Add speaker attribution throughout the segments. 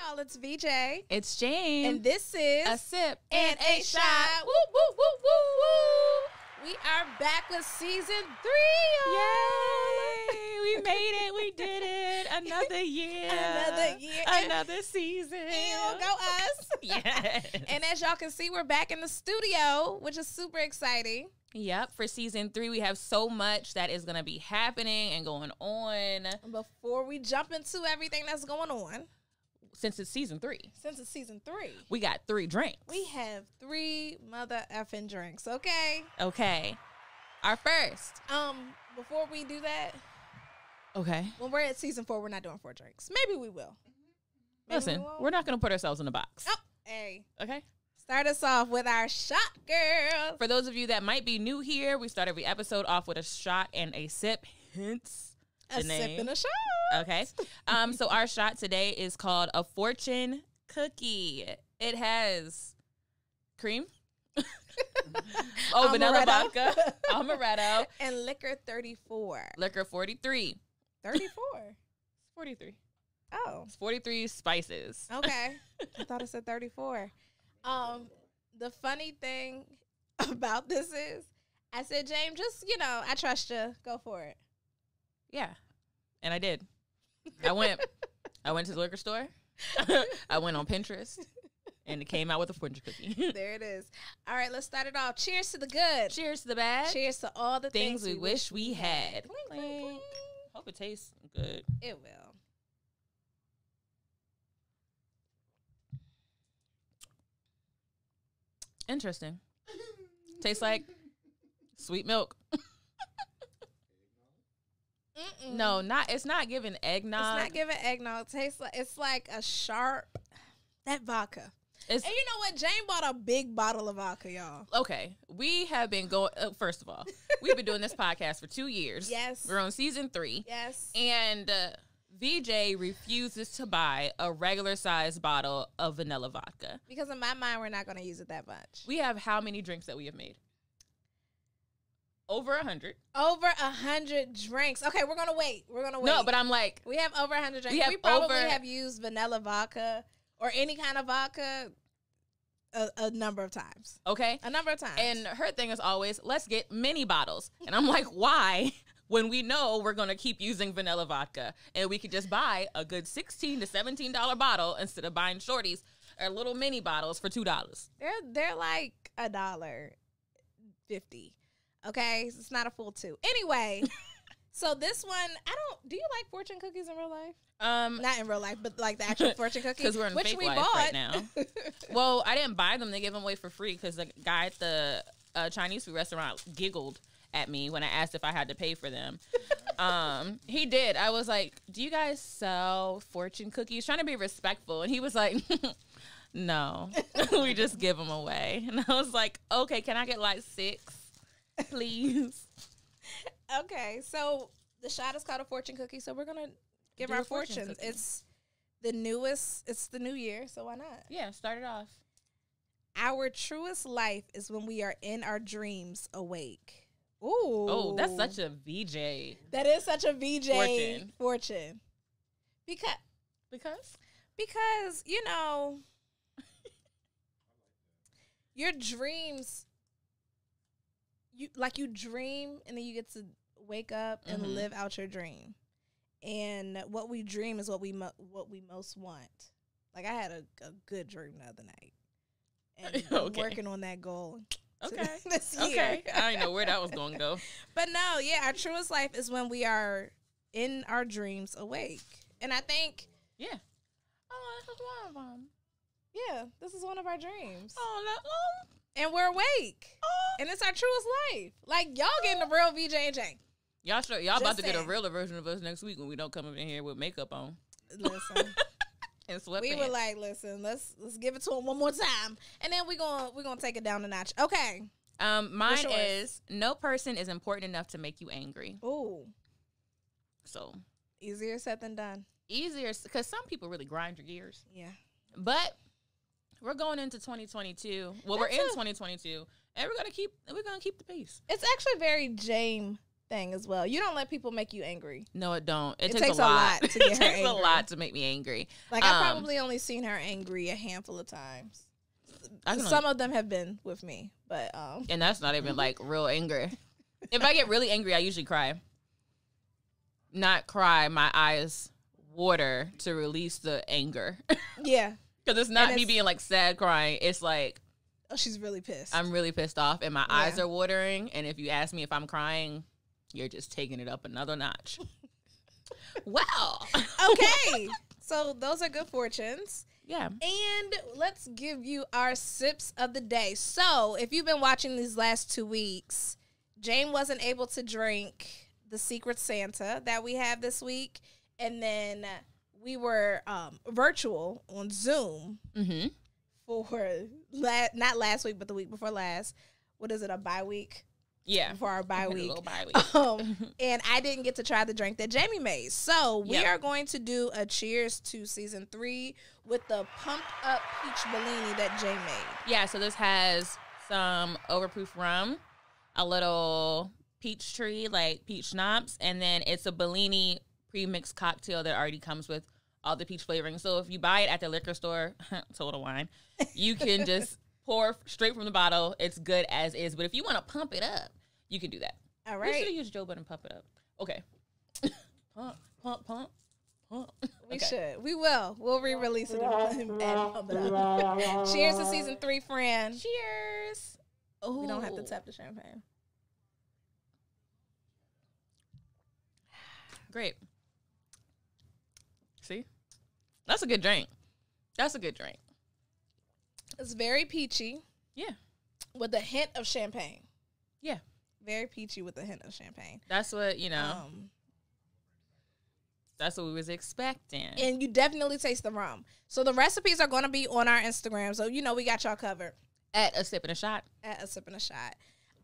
Speaker 1: y'all, it's VJ.
Speaker 2: It's James.
Speaker 1: And this is
Speaker 2: A Sip
Speaker 1: and a Shot. Woo, woo, woo, woo, woo. We are back with season 3.
Speaker 2: Yay! We made it. We did it. Another year.
Speaker 1: Another year.
Speaker 2: Another season.
Speaker 1: And go us.
Speaker 2: Yes.
Speaker 1: And as y'all can see, we're back in the studio, which is super exciting.
Speaker 2: Yep. For season 3, we have so much that is going to be happening and going on.
Speaker 1: Before we jump into everything that's going on.
Speaker 2: Since it's season 3. We got 3 drinks.
Speaker 1: We have 3 mother effing drinks, okay?
Speaker 2: Okay. Our first.
Speaker 1: Before we do that,
Speaker 2: okay.
Speaker 1: when we're at season 4, we're not doing 4 drinks. Maybe we will.
Speaker 2: Listen, we're not going to put ourselves in a box.
Speaker 1: Oh, hey.
Speaker 2: Okay.
Speaker 1: Start us off with our shot, girl.
Speaker 2: For those of you that might be new here, we start every episode off with a shot and a sip. Hence
Speaker 1: a
Speaker 2: the name.
Speaker 1: Sip and a shot.
Speaker 2: Okay. So our shot today is called a fortune cookie. It has cream. Vanilla vodka. Amaretto.
Speaker 1: And liquor 34.
Speaker 2: Liquor 43.
Speaker 1: 34?
Speaker 2: 43.
Speaker 1: Oh.
Speaker 2: It's 43 spices.
Speaker 1: Okay. I thought it said 34. The funny thing about this is, I said, James, just, I trust you. Go for it.
Speaker 2: Yeah. And I did. I went to the liquor store. I went on Pinterest. And it came out with a fortune cookie.
Speaker 1: There it is. All right, let's start it off. Cheers to the good.
Speaker 2: Cheers to the bad.
Speaker 1: Cheers to all the things
Speaker 2: we wish we had.
Speaker 1: Clink, clink, clink.
Speaker 2: Hope it tastes good.
Speaker 1: It will.
Speaker 2: Interesting. Tastes like sweet milk. No, it's not giving eggnog.
Speaker 1: It's not giving eggnog. It's like a sharp, that vodka. And you know what? Jane bought a big bottle of vodka, y'all.
Speaker 2: Okay. We have been going, first of all, we've been doing this podcast for 2 years.
Speaker 1: Yes.
Speaker 2: We're on season 3.
Speaker 1: Yes.
Speaker 2: And VJ refuses to buy a regular sized bottle of vanilla vodka.
Speaker 1: Because in my mind, we're not going to use it that much.
Speaker 2: We have how many drinks that we have made? Over 100.
Speaker 1: Over 100 drinks. Okay, we're going to wait.
Speaker 2: No, but I'm like.
Speaker 1: We have over 100 drinks. We probably have used vanilla vodka or any kind of vodka a number of times.
Speaker 2: Okay.
Speaker 1: A number of times.
Speaker 2: And her thing is always, let's get mini bottles. And I'm like, why? When we know we're going to keep using vanilla vodka. And we could just buy a good $16 to $17 bottle instead of buying shorties or little mini bottles for $2.
Speaker 1: They're like $1.50. Okay, it's not a full 2. Anyway, so this one, do you like fortune cookies in real life? Not in real life, but like the actual fortune cookies,
Speaker 2: because we're in fake life right now. Well, I didn't buy them; they gave them away for free because the guy at the Chinese food restaurant giggled at me when I asked if I had to pay for them. He did. I was like, "Do you guys sell fortune cookies?" Trying to be respectful, and he was like, "No, we just give them away." And I was like, "Okay, can I get like 6?" Please.
Speaker 1: Okay, so the shot is called a fortune cookie, so we're gonna give our fortunes. It's the newest. It's the new year, so why not?
Speaker 2: Yeah, start it off.
Speaker 1: Our truest life is when we are in our dreams awake. Ooh,
Speaker 2: oh, that's such a VJ.
Speaker 1: That is such a VJ fortune. Because your dreams. You dream and then you get to wake up and live out your dream. And what we dream is what we most want. Like I had a good dream the other night. And I'm working on that goal.
Speaker 2: Okay.
Speaker 1: This year.
Speaker 2: Okay. I don't know where that was going to go.
Speaker 1: But no, yeah, our truest life is when we are in our dreams awake. And I think
Speaker 2: oh, this is one of them.
Speaker 1: Yeah, this is one of our dreams.
Speaker 2: Oh, that long?
Speaker 1: And we're awake. And it's our truest life. Like, y'all getting the real VJ and Jane.
Speaker 2: Y'all about to get a realer version of us next week when we don't come up in here with makeup on.
Speaker 1: Listen.
Speaker 2: And sweatpants.
Speaker 1: We were like, listen, let's give it to him one more time. And then we're gonna take it down a notch. Okay.
Speaker 2: Mine is no person is important enough to make you angry.
Speaker 1: Ooh.
Speaker 2: So.
Speaker 1: Easier said than done.
Speaker 2: Easier, because some people really grind your gears.
Speaker 1: Yeah.
Speaker 2: But we're going into 2022. Well, we're in 2022, and we're gonna keep the pace.
Speaker 1: It's actually very Jane thing as well. You don't let people make you angry.
Speaker 2: No, it don't. It
Speaker 1: takes a lot to get her angry.
Speaker 2: It takes a lot to make me angry.
Speaker 1: Like, I've probably only seen her angry a handful of times. Some of them have been with me, but
Speaker 2: and that's not even like real anger. If I get really angry, I usually cry. Not cry, my eyes water to release the anger.
Speaker 1: Yeah.
Speaker 2: Because it's not me being like sad crying. It's like,
Speaker 1: oh, she's really pissed.
Speaker 2: I'm really pissed off and my eyes are watering. And if you ask me if I'm crying, you're just taking it up another notch. Well.
Speaker 1: Okay. So those are good fortunes.
Speaker 2: Yeah.
Speaker 1: And let's give you our sips of the day. So if you've been watching these last 2 weeks, Jane wasn't able to drink the Secret Santa that we have this week. And then we were virtual on Zoom for not last week, but the week before last. What is it, a bye week?
Speaker 2: Yeah.
Speaker 1: For our bye week.
Speaker 2: A little bye week.
Speaker 1: And I didn't get to try the drink that Jamie made. So we are going to do a cheers to season 3 with the pumped up peach Bellini that Jane made.
Speaker 2: Yeah, so this has some overproof rum, a little peach tree, like peach schnapps, and then it's a Bellini pre-mixed cocktail that already comes with all the peach flavoring. So if you buy it at the liquor store, Total Wine, you can just pour straight from the bottle. It's good as is. But if you want to pump it up, you can do that.
Speaker 1: All right.
Speaker 2: We should have used Joe Budden and pump it up. Okay. Pump.
Speaker 1: We should. We will. We'll re-release it and pump it up. Cheers to season 3, friend.
Speaker 2: Cheers.
Speaker 1: Ooh. We don't have to tap the champagne.
Speaker 2: Great. See? That's a good drink.
Speaker 1: It's very peachy.
Speaker 2: Yeah.
Speaker 1: With a hint of champagne.
Speaker 2: Yeah.
Speaker 1: Very peachy with a hint of champagne.
Speaker 2: That's what, that's what we was expecting.
Speaker 1: And you definitely taste the rum. So the recipes are going to be on our Instagram. So, we got y'all covered.
Speaker 2: At A Sip and a Shot.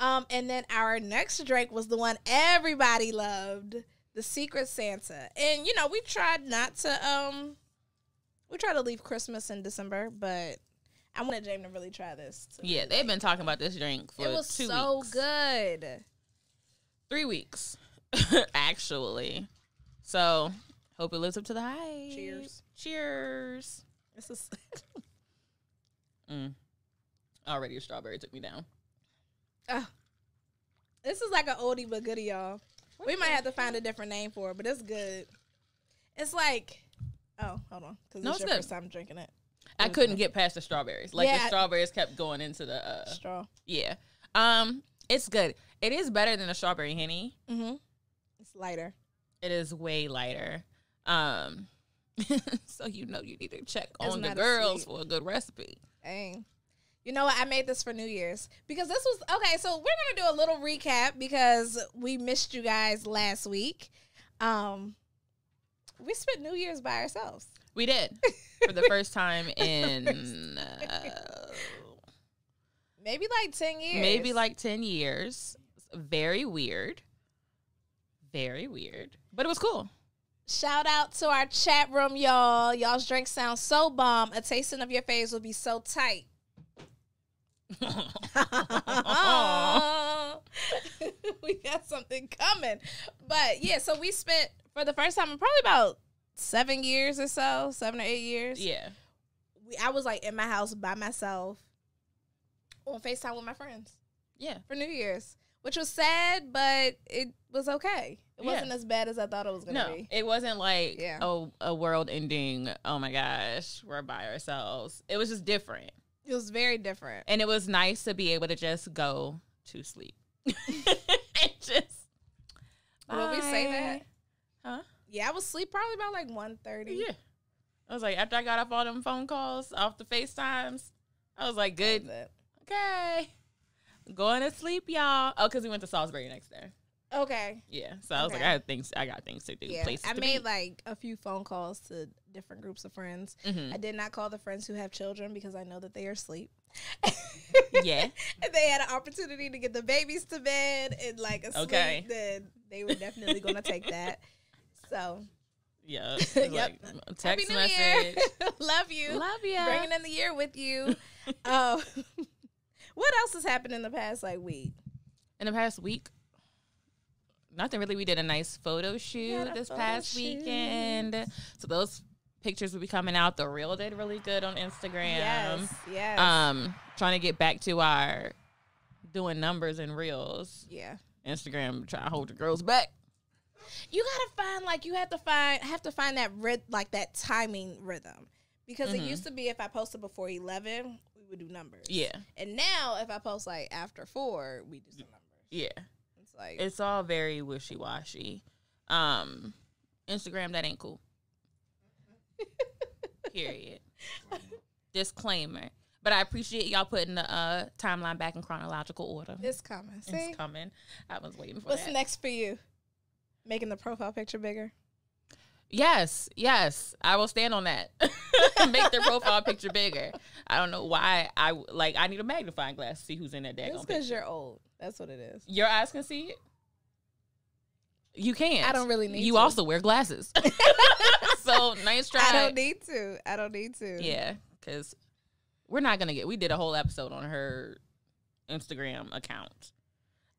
Speaker 1: And then our next drink was the one everybody loved. The Secret Santa. And, we tried not to, we tried to leave Christmas in December, but I wanted James to really try this.
Speaker 2: Yeah, they've been talking about this drink for 2 weeks. It was
Speaker 1: so good.
Speaker 2: 3 weeks, actually. So, hope it lives up to the hype. Cheers.
Speaker 1: This is...
Speaker 2: Already a strawberry took me down.
Speaker 1: This is like an oldie but goodie, y'all. We might have to find a different name for it, but it's good. It's like, hold on, because it's your first time drinking it.
Speaker 2: I couldn't get past the strawberries. Like, the strawberries kept going into the
Speaker 1: straw.
Speaker 2: Yeah. It's good. It is better than a strawberry Henny.
Speaker 1: It's lighter.
Speaker 2: It is way lighter. So you need to check on the girls for a good recipe.
Speaker 1: Dang. You know what? I made this for New Year's because this was okay. So we're gonna do a little recap because we missed you guys last week. We spent New Year's by ourselves.
Speaker 2: We did for the first time in
Speaker 1: maybe like 10 years.
Speaker 2: Maybe like 10 years. Very weird. Very weird, but it was cool.
Speaker 1: Shout out to our chat room, y'all. Y'all's drinks sound so bomb. A tasting of your faves will be so tight. We got something coming. But yeah, so we spent for the first time in probably about 7 years or so, 7 or 8 years.
Speaker 2: Yeah.
Speaker 1: I was like in my house by myself on FaceTime with my friends.
Speaker 2: Yeah.
Speaker 1: For New Year's, which was sad, but it was okay. It wasn't as bad as I thought it was going to be.
Speaker 2: It wasn't like, a world ending, oh my gosh, we're by ourselves. It was just different.
Speaker 1: It was very different.
Speaker 2: And it was nice to be able to just go to sleep. And just,
Speaker 1: will we say that?
Speaker 2: Huh?
Speaker 1: Yeah, I was asleep probably about like 1:30.
Speaker 2: Yeah. I was like, after I got off all them phone calls, off the FaceTimes, I was like, good. Okay. Going to sleep, y'all. Oh, because we went to Salisbury next day.
Speaker 1: Okay.
Speaker 2: Yeah. So I was like, I got things to do.
Speaker 1: Yeah.
Speaker 2: Places
Speaker 1: I
Speaker 2: to
Speaker 1: made
Speaker 2: be.
Speaker 1: like a few phone calls to different groups of friends. I did not call the friends who have children because I know that they are asleep.
Speaker 2: Yeah.
Speaker 1: And they had an opportunity to get the babies to bed and like asleep, then they were definitely going to take that. So.
Speaker 2: Yeah.
Speaker 1: Yep.
Speaker 2: Like, text
Speaker 1: Happy New
Speaker 2: message.
Speaker 1: Year. Love you.
Speaker 2: Love you.
Speaker 1: Bringing in the year with you. What else has happened in the past like week?
Speaker 2: In the past week? nothing really. We did a nice photo shoot this past weekend. So those pictures will be coming out. The reel did really good on Instagram.
Speaker 1: Yes.
Speaker 2: Trying to get back to our doing numbers and reels.
Speaker 1: Yeah.
Speaker 2: Instagram trying to hold the girls back.
Speaker 1: You gotta find have to find that that timing rhythm, because it used to be if I posted before 11, we would do numbers.
Speaker 2: Yeah. And
Speaker 1: now if I post like after 4, we do some numbers.
Speaker 2: Yeah.
Speaker 1: It's like
Speaker 2: it's all very wishy washy. Instagram, that ain't cool. Period. Disclaimer. But I appreciate y'all putting the timeline back in chronological order.
Speaker 1: It's coming. See?
Speaker 2: It's coming. I was waiting for
Speaker 1: What's
Speaker 2: that.
Speaker 1: next for you? Making the profile picture bigger?
Speaker 2: Yes. I will stand on that. Make their profile picture bigger. I don't know why. I need a magnifying glass to see who's in that daggone
Speaker 1: It's because you're old. That's what it is.
Speaker 2: Your eyes can see it? You can't.
Speaker 1: I don't really need
Speaker 2: You
Speaker 1: to.
Speaker 2: also wear glasses. So, nice try.
Speaker 1: I don't need to.
Speaker 2: Yeah, because we're not going to we did a whole episode on her Instagram account.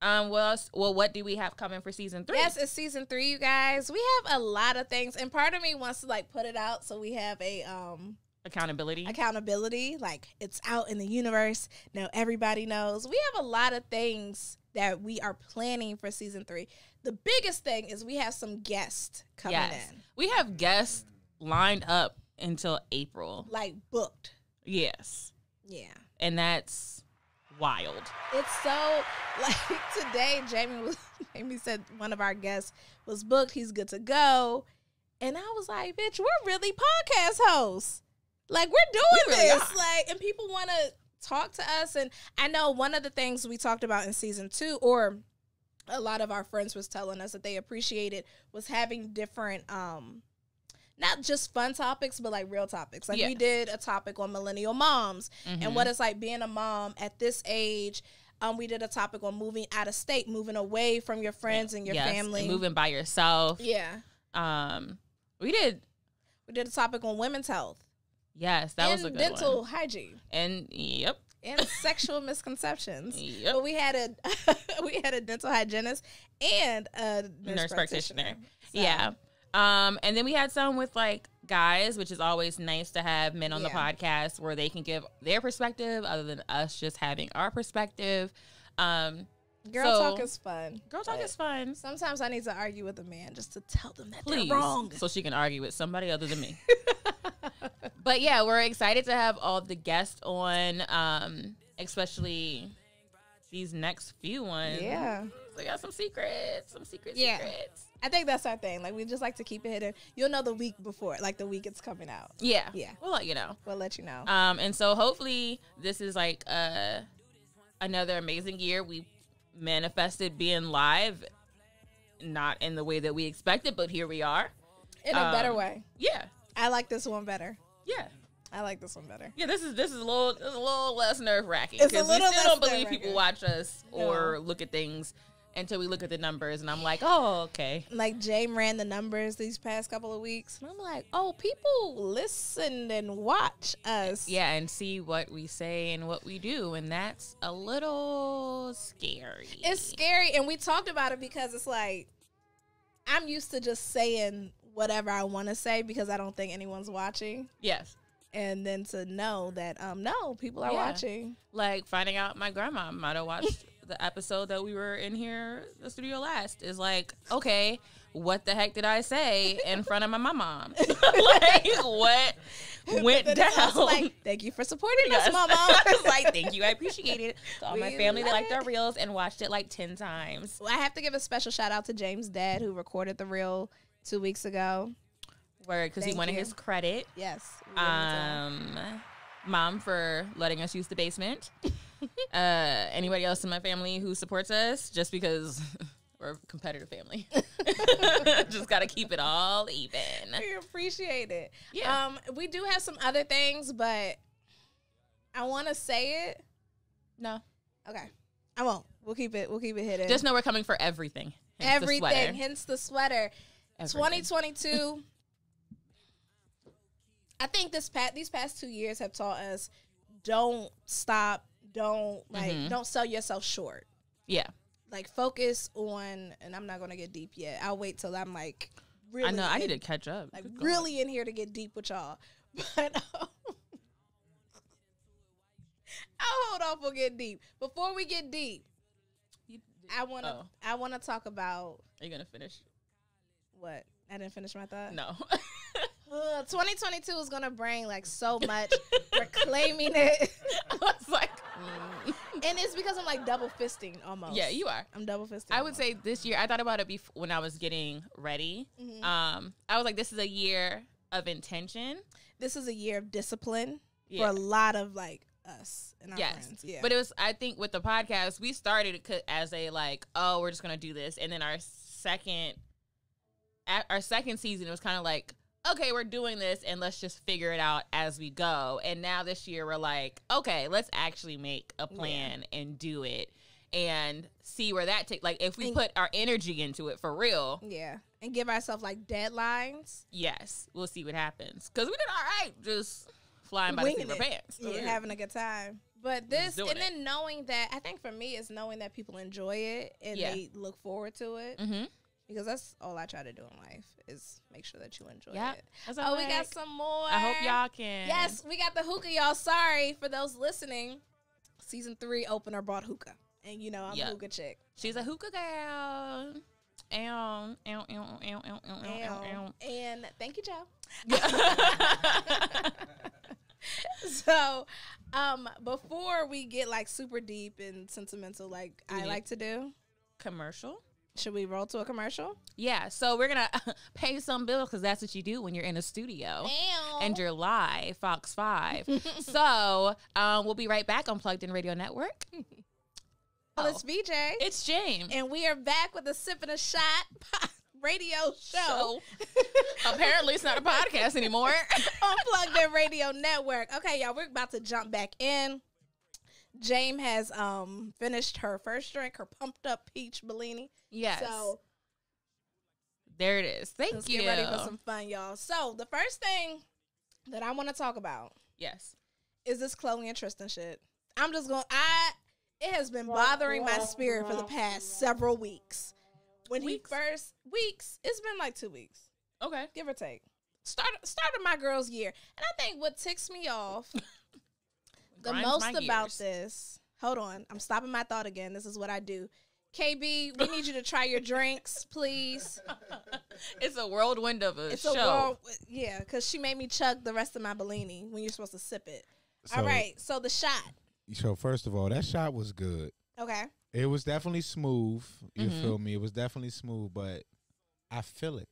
Speaker 2: What do we have coming for season 3?
Speaker 1: Yes, it's season 3, you guys. We have a lot of things, and part of me wants to put it out so we have a accountability. Like, it's out in the universe. Now everybody knows. We have a lot of things that we are planning for season 3. The biggest thing is we have some guests coming in.
Speaker 2: We have guests lined up until April.
Speaker 1: Like, booked.
Speaker 2: Yes.
Speaker 1: Yeah.
Speaker 2: And that's wild.
Speaker 1: It's so, today, Jamie said one of our guests was booked. He's good to go. And I was like, bitch, we're really podcast hosts. Like, we're doing
Speaker 2: really
Speaker 1: this.
Speaker 2: are.
Speaker 1: And people want to talk to us. And I know one of the things we talked about in season 2, or a lot of our friends was telling us that they appreciated, was having different, not just fun topics, but real topics. We did a topic on millennial moms and what it's like being a mom at this age. We did a topic on moving out of state, moving away from your friends and your family.
Speaker 2: And moving by yourself.
Speaker 1: Yeah.
Speaker 2: We did
Speaker 1: a topic on women's health.
Speaker 2: Yes, that was a good one.
Speaker 1: And dental hygiene.
Speaker 2: And
Speaker 1: And sexual misconceptions.
Speaker 2: Yep.
Speaker 1: But we had a dental hygienist and a nurse practitioner. So.
Speaker 2: Yeah. And then we had some with guys, which is always nice to have men on the podcast where they can give their perspective other than us just having our perspective.
Speaker 1: Girl talk is fun.
Speaker 2: Girl talk is fun.
Speaker 1: Sometimes I need to argue with a man just to tell them that
Speaker 2: Please,
Speaker 1: they're wrong.
Speaker 2: So she can argue with somebody other than me. But yeah, we're excited to have all the guests on, especially these next few ones.
Speaker 1: Yeah.
Speaker 2: We got some secrets.
Speaker 1: Yeah. I think that's our thing. We just like to keep it hidden. You'll know the week before, the week it's coming out.
Speaker 2: Yeah.
Speaker 1: Yeah.
Speaker 2: We'll let you know.
Speaker 1: And
Speaker 2: so hopefully this is another amazing year. We manifested being live, not in the way that we expected, but here we are.
Speaker 1: In a better way.
Speaker 2: Yeah.
Speaker 1: I like this one better.
Speaker 2: Yeah.
Speaker 1: I like this one better.
Speaker 2: Yeah, this is a little less nerve wracking
Speaker 1: because
Speaker 2: we still don't believe people watch us or look at things until we look at the numbers, and I'm like, oh, okay.
Speaker 1: Jane ran the numbers these past couple of weeks, and I'm like, oh, people listen and watch us.
Speaker 2: Yeah, and see what we say and what we do, and that's a little scary.
Speaker 1: It's scary, and we talked about it because it's I'm used to just saying whatever I want to say because I don't think anyone's watching.
Speaker 2: Yes.
Speaker 1: And then to know that, no, people are watching.
Speaker 2: Finding out my grandma might have watched the episode that we were in here, the studio last, is okay, what the heck did I say in front of my mom? What went down?
Speaker 1: Thank you for supporting us, Mama.
Speaker 2: I was thank you. I appreciate it. To all my family that liked our reels and watched it 10 times.
Speaker 1: Well, I have to give a special shout out to James' dad who recorded the reel 2 weeks ago.
Speaker 2: Word, because he wanted his credit.
Speaker 1: Yes.
Speaker 2: Mom for letting us use the basement. Anybody else in my family who supports us, just because we're a competitive family. Just got to keep it all even.
Speaker 1: We appreciate it.
Speaker 2: Yeah.
Speaker 1: We do have some other things, but I want to say it.
Speaker 2: No.
Speaker 1: Okay. I won't. We'll keep it hidden.
Speaker 2: Just know we're coming for everything.
Speaker 1: Everything. Hence the sweater.
Speaker 2: Everything.
Speaker 1: 2022. I think these past 2 years have taught us, don't stop, don't sell yourself short.
Speaker 2: Yeah.
Speaker 1: like focus on, and I'm not gonna get deep yet. I'll wait till I'm like really.
Speaker 2: I know I need to catch up.
Speaker 1: Like really in here to get deep with y'all, but I'll hold off on getting deep. Before we get deep, I wanna talk about.
Speaker 2: Are you gonna finish?
Speaker 1: What? I didn't finish my thought.
Speaker 2: No.
Speaker 1: 2022 is gonna bring like so much. We're claiming it.
Speaker 2: I was like,
Speaker 1: and it's because I'm like double fisting almost.
Speaker 2: Yeah, you are.
Speaker 1: I'm double fisting.
Speaker 2: I would say this year. I thought about it when I was getting ready.
Speaker 1: Mm-hmm.
Speaker 2: I was like, this is a year of intention.
Speaker 1: This is a year of discipline for a lot of like us and our friends. Yeah.
Speaker 2: But it was. I think with the podcast, we started it as a like, oh, we're just gonna do this, and then our second season, it was kind of like, okay, we're doing this and let's just figure it out as we go. And now this year we're like, okay, let's actually make a plan and do it and see where that takes. Like if we put our energy into it for real.
Speaker 1: Yeah. And give ourselves like deadlines.
Speaker 2: Yes. We'll see what happens. Because we did all right. Just flying by the seat of our pants.
Speaker 1: Yeah, having a good time. But this, and then knowing that, I think for me is knowing that people enjoy it and they look forward to it.
Speaker 2: Mm-hmm.
Speaker 1: Because that's all I try to do in life is make sure that you enjoy it.
Speaker 2: Oh,
Speaker 1: we got some more.
Speaker 2: I hope y'all can.
Speaker 1: Yes, we got the hookah, y'all. Sorry for those listening. Season 3 opener brought hookah. And you know I'm a hookah chick.
Speaker 2: She's a hookah girl. And
Speaker 1: thank you, Joe. So, before we get like super deep and sentimental like I like to do.
Speaker 2: Commercial?
Speaker 1: Should we roll to a commercial?
Speaker 2: Yeah, so we're going to pay some bills because that's what you do when you're in a studio. And you're live, Fox 5. So we'll be right back on Plugged In Radio Network.
Speaker 1: It's VJ.
Speaker 2: It's James.
Speaker 1: And we are back with a Sip and a Shot radio show.
Speaker 2: Apparently it's not a podcast anymore.
Speaker 1: On Plugged In Radio Network. Okay, y'all, we're about to jump back in. James has finished her first drink, her pumped up peach Bellini.
Speaker 2: Yes.
Speaker 1: So
Speaker 2: there it is. Thank
Speaker 1: let's
Speaker 2: you.
Speaker 1: Get ready for some fun, y'all. So the first thing that I want to talk about, is this Khloe and Tristan shit. It has been bothering my spirit for the past several weeks. It's been like 2 weeks.
Speaker 2: Okay,
Speaker 1: give or take. Started my girl's year, and I think what ticks me off the most about this. Hold on, I'm stopping my thought again. This is what I do. KB, we need you to try your drinks, please.
Speaker 2: It's a whirlwind of a show.
Speaker 1: Because she made me chug the rest of my Bellini when you're supposed to sip it. All right, so the shot.
Speaker 3: So first of all, that shot was good.
Speaker 1: Okay.
Speaker 3: It was definitely smooth. You feel me? It was definitely smooth, but I feel it.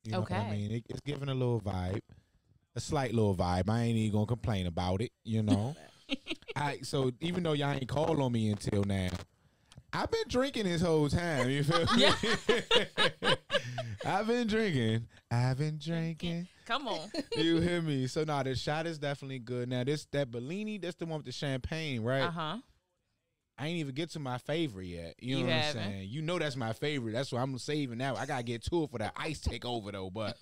Speaker 3: You know what I mean? It's giving a little vibe, a slight little vibe. I ain't even gonna complain about it. You know. So even though y'all ain't called on me until now, I've been drinking this whole time. You feel me? I've been drinking.
Speaker 2: Come on.
Speaker 3: You hear me? So now the shot is definitely good. Now that Bellini, that's the one with the champagne, right?
Speaker 2: Uh-huh.
Speaker 3: I ain't even get to my favorite yet. You know what I'm saying? You know that's my favorite. That's why I'm saving that. I gotta get to it for that ice takeover though. But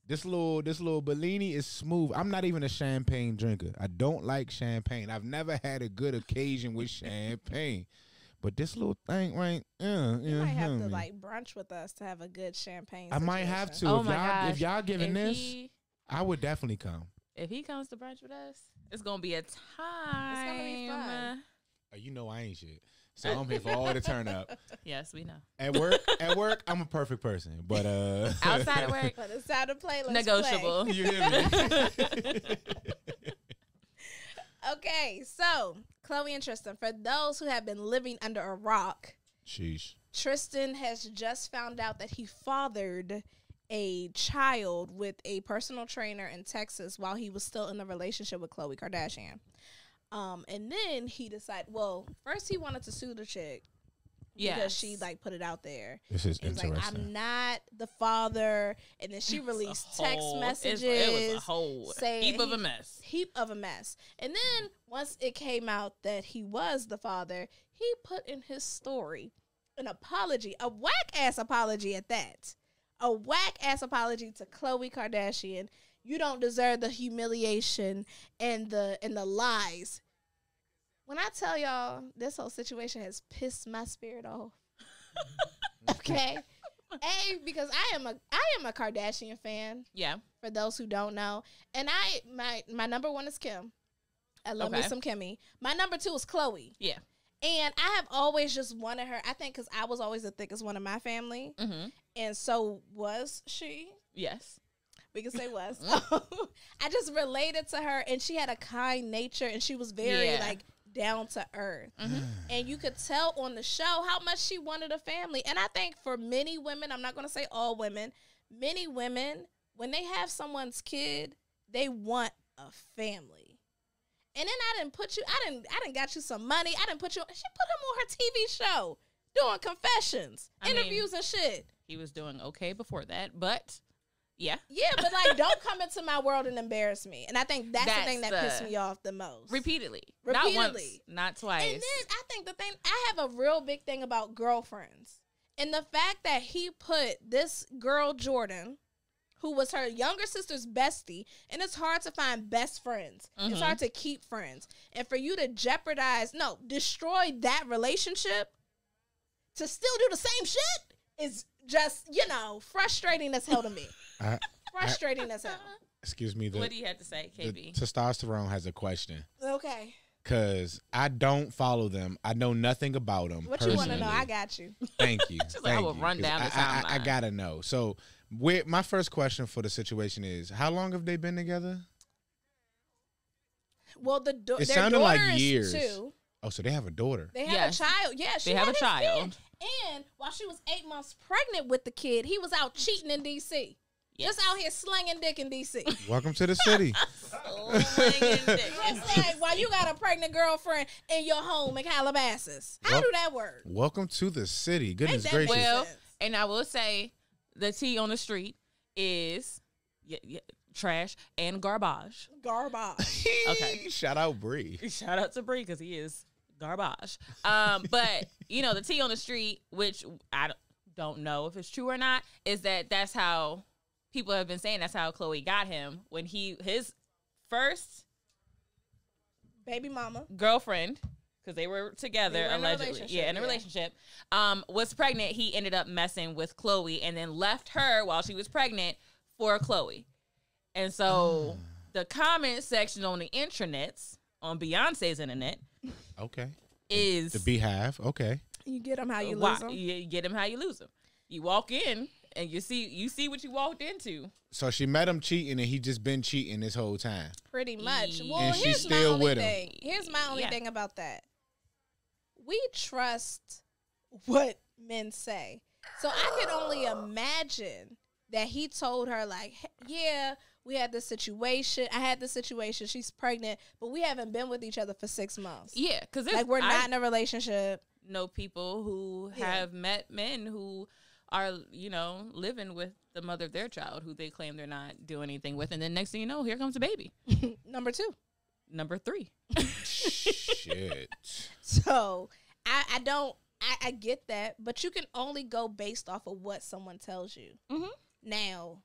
Speaker 3: this little Bellini is smooth. I'm not even a champagne drinker. I don't like champagne. I've never had a good occasion with champagne. But this little thing, right?
Speaker 1: You might have to like brunch with us to have a good champagne.
Speaker 3: I might have to.
Speaker 2: Oh
Speaker 3: if y'all giving this, I would definitely come.
Speaker 2: If he comes to brunch with us, it's gonna be a time.
Speaker 1: It's gonna be fun.
Speaker 3: You know I ain't shit, so I'm here for all the turn up.
Speaker 2: Yes, we know.
Speaker 3: At work, I'm a perfect person, but
Speaker 2: outside of work,
Speaker 1: but inside of play,
Speaker 2: negotiable.
Speaker 1: Play.
Speaker 3: You hear me?
Speaker 1: Okay, so Khloe and Tristan. For those who have been living under a rock,
Speaker 3: sheesh.
Speaker 1: Tristan has just found out that he fathered a child with a personal trainer in Texas while he was still in a relationship with Khloe Kardashian. And then he decided, well, first he wanted to sue the chick because she like put it out there.
Speaker 3: This is interesting.
Speaker 1: Like, I'm not the father. And then she released text messages.
Speaker 2: It was a whole heap of a mess.
Speaker 1: And then once it came out that he was the father, he put in his story an apology, a whack-ass apology at that. A whack-ass apology to Khloe Kardashian. You don't deserve the humiliation and the lies. When I tell y'all this whole situation has pissed my spirit off. Okay. Because I am a Kardashian fan.
Speaker 2: Yeah.
Speaker 1: For those who don't know. And my number one is Kim. I love me some Kimmy. My number two is Khloe.
Speaker 2: Yeah.
Speaker 1: And I have always just wanted her, I think because I was always the thickest one in my family. Mm-hmm. And so was she.
Speaker 2: Yes.
Speaker 1: We can say was. I just related to her, and she had a kind nature, and she was very, like, down to earth. Mm-hmm. And you could tell on the show how much she wanted a family. And I think for many women, I'm not going to say all women, many women, when they have someone's kid, they want a family. And then I didn't got you some money. She put him on her TV show doing confessions, interviews and shit.
Speaker 2: He was doing okay before that, but yeah.
Speaker 1: Yeah, but like, don't come into my world and embarrass me. And I think that's the thing that pissed me off the most.
Speaker 2: Repeatedly. Not once, not twice.
Speaker 1: And then I think I have a real big thing about girlfriends. And the fact that he put this girl, Jordan, who was her younger sister's bestie, and it's hard to find best friends. Mm-hmm. It's hard to keep friends. And for you to destroy that relationship to still do the same shit is just, frustrating as hell to me. Frustrating as hell.
Speaker 3: Excuse me.
Speaker 2: What do you have to say, KB?
Speaker 3: The testosterone has a question.
Speaker 1: Okay.
Speaker 3: Because I don't follow them. I know nothing about them.
Speaker 1: What personally. You want to know? I got you.
Speaker 3: Thank you.
Speaker 2: I will run down the timeline.
Speaker 3: I got to know. So, my first question for the situation is, how long have they been together?
Speaker 1: Well,
Speaker 3: it sounded like years.
Speaker 1: 2.
Speaker 3: Oh, so they have a daughter.
Speaker 1: They have a child. Yeah,
Speaker 2: they have a child.
Speaker 1: And while she was 8 months pregnant with the kid, he was out cheating in D.C. Yes. Just out here slinging dick in D.C.
Speaker 3: Welcome to the city.
Speaker 2: Slinging dick.
Speaker 1: Just like, while you got a pregnant girlfriend in your home in Calabasas. How do that work?
Speaker 3: Welcome to the city. Goodness gracious.
Speaker 2: Well, and I will say, the tea on the street is trash and garbage.
Speaker 1: Garbage.
Speaker 2: Okay.
Speaker 3: Shout out Bree.
Speaker 2: Shout out to Bree because he is garbage. But, the tea on the street, which I don't know if it's true or not, is that's how people have been saying that's how Khloe got him when his first
Speaker 1: baby mama
Speaker 2: girlfriend, because they were together allegedly, in a relationship, was pregnant. He ended up messing with Khloe and then left her while she was pregnant for Khloe. And so the comment section on the intranets, on Beyonce's internet, is
Speaker 3: the Beehive. Okay,
Speaker 1: you get them how you lose them.
Speaker 2: You get them how you lose them. You walk in and you see what you walked into.
Speaker 3: So she met him cheating, and he just been cheating this whole time.
Speaker 1: Pretty much. Well,
Speaker 3: and she's still with him.
Speaker 1: Here's my only thing about that. We trust what men say. So I can only imagine that he told her, like, yeah, we had this situation. I had this situation. She's pregnant, but we haven't been with each other for 6 months.
Speaker 2: Yeah, because
Speaker 1: we're not in a relationship.
Speaker 2: Know people who have met men who are, living with the mother of their child who they claim they're not doing anything with. And then next thing you know, here comes a baby.
Speaker 1: Number 2.
Speaker 2: Number 3.
Speaker 3: Shit.
Speaker 1: So I get that, but you can only go based off of what someone tells you. Mm-hmm. Now,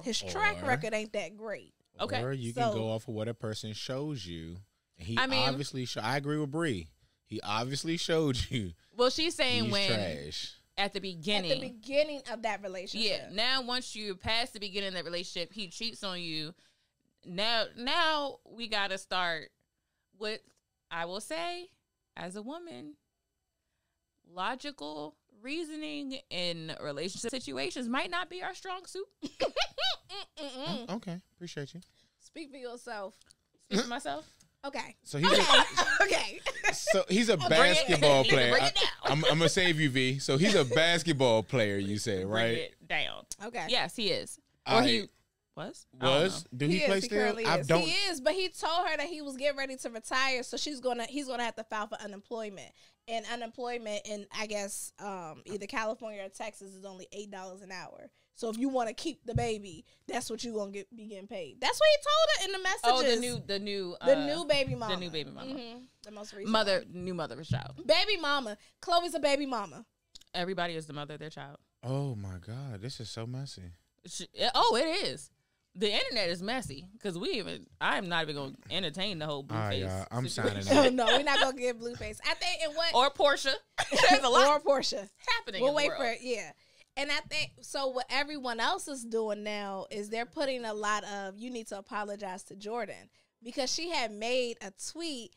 Speaker 1: his track record ain't that great.
Speaker 2: Okay.
Speaker 3: Or you can go off of what a person shows you. Obviously, I agree with Bree. He obviously showed you.
Speaker 2: Well, she's saying when
Speaker 3: trash.
Speaker 2: At the beginning
Speaker 1: of that relationship.
Speaker 2: Yeah. Now, once you pass the beginning of that relationship, he cheats on you. Now we got to start with, I will say, as a woman, logical reasoning in relationship situations might not be our strong suit.
Speaker 3: Okay. Appreciate you.
Speaker 1: Speak for yourself.
Speaker 2: Speak for myself.
Speaker 1: Okay.
Speaker 3: So he's
Speaker 1: okay.
Speaker 3: So he's a basketball player. I'm gonna save you, V. So he's a basketball player. You said, right?
Speaker 2: Bring it down.
Speaker 1: Okay.
Speaker 2: Yes, he is. Or he was.
Speaker 3: Do he play still?
Speaker 1: He is, but he told her that he was getting ready to retire, so he's gonna have to file for unemployment. And unemployment in, I guess, either California or Texas is only $8 an hour. So if you want to keep the baby, that's what you're going to be getting paid. That's what he told her in the messages.
Speaker 2: Oh, the new
Speaker 1: baby mama.
Speaker 2: The new baby mama.
Speaker 1: Mm-hmm. The most recent
Speaker 2: new mother of his child.
Speaker 1: Baby mama. Khloe's a baby mama.
Speaker 2: Everybody is the mother of their child.
Speaker 3: Oh, my God. This is so messy.
Speaker 2: It is. The internet is messy because I'm not even going to entertain the whole Blueface.
Speaker 3: I'm signing
Speaker 1: out. No, we're not going to get Blueface. I think, and what?
Speaker 2: Or Portia. There's a lot.
Speaker 1: Or Portia.
Speaker 2: Happening
Speaker 1: We'll
Speaker 2: in the
Speaker 1: wait
Speaker 2: world.
Speaker 1: for it, yeah. And I think, so what everyone else is doing now is they're putting a lot of, you need to apologize to Jordan. Because she had made a tweet,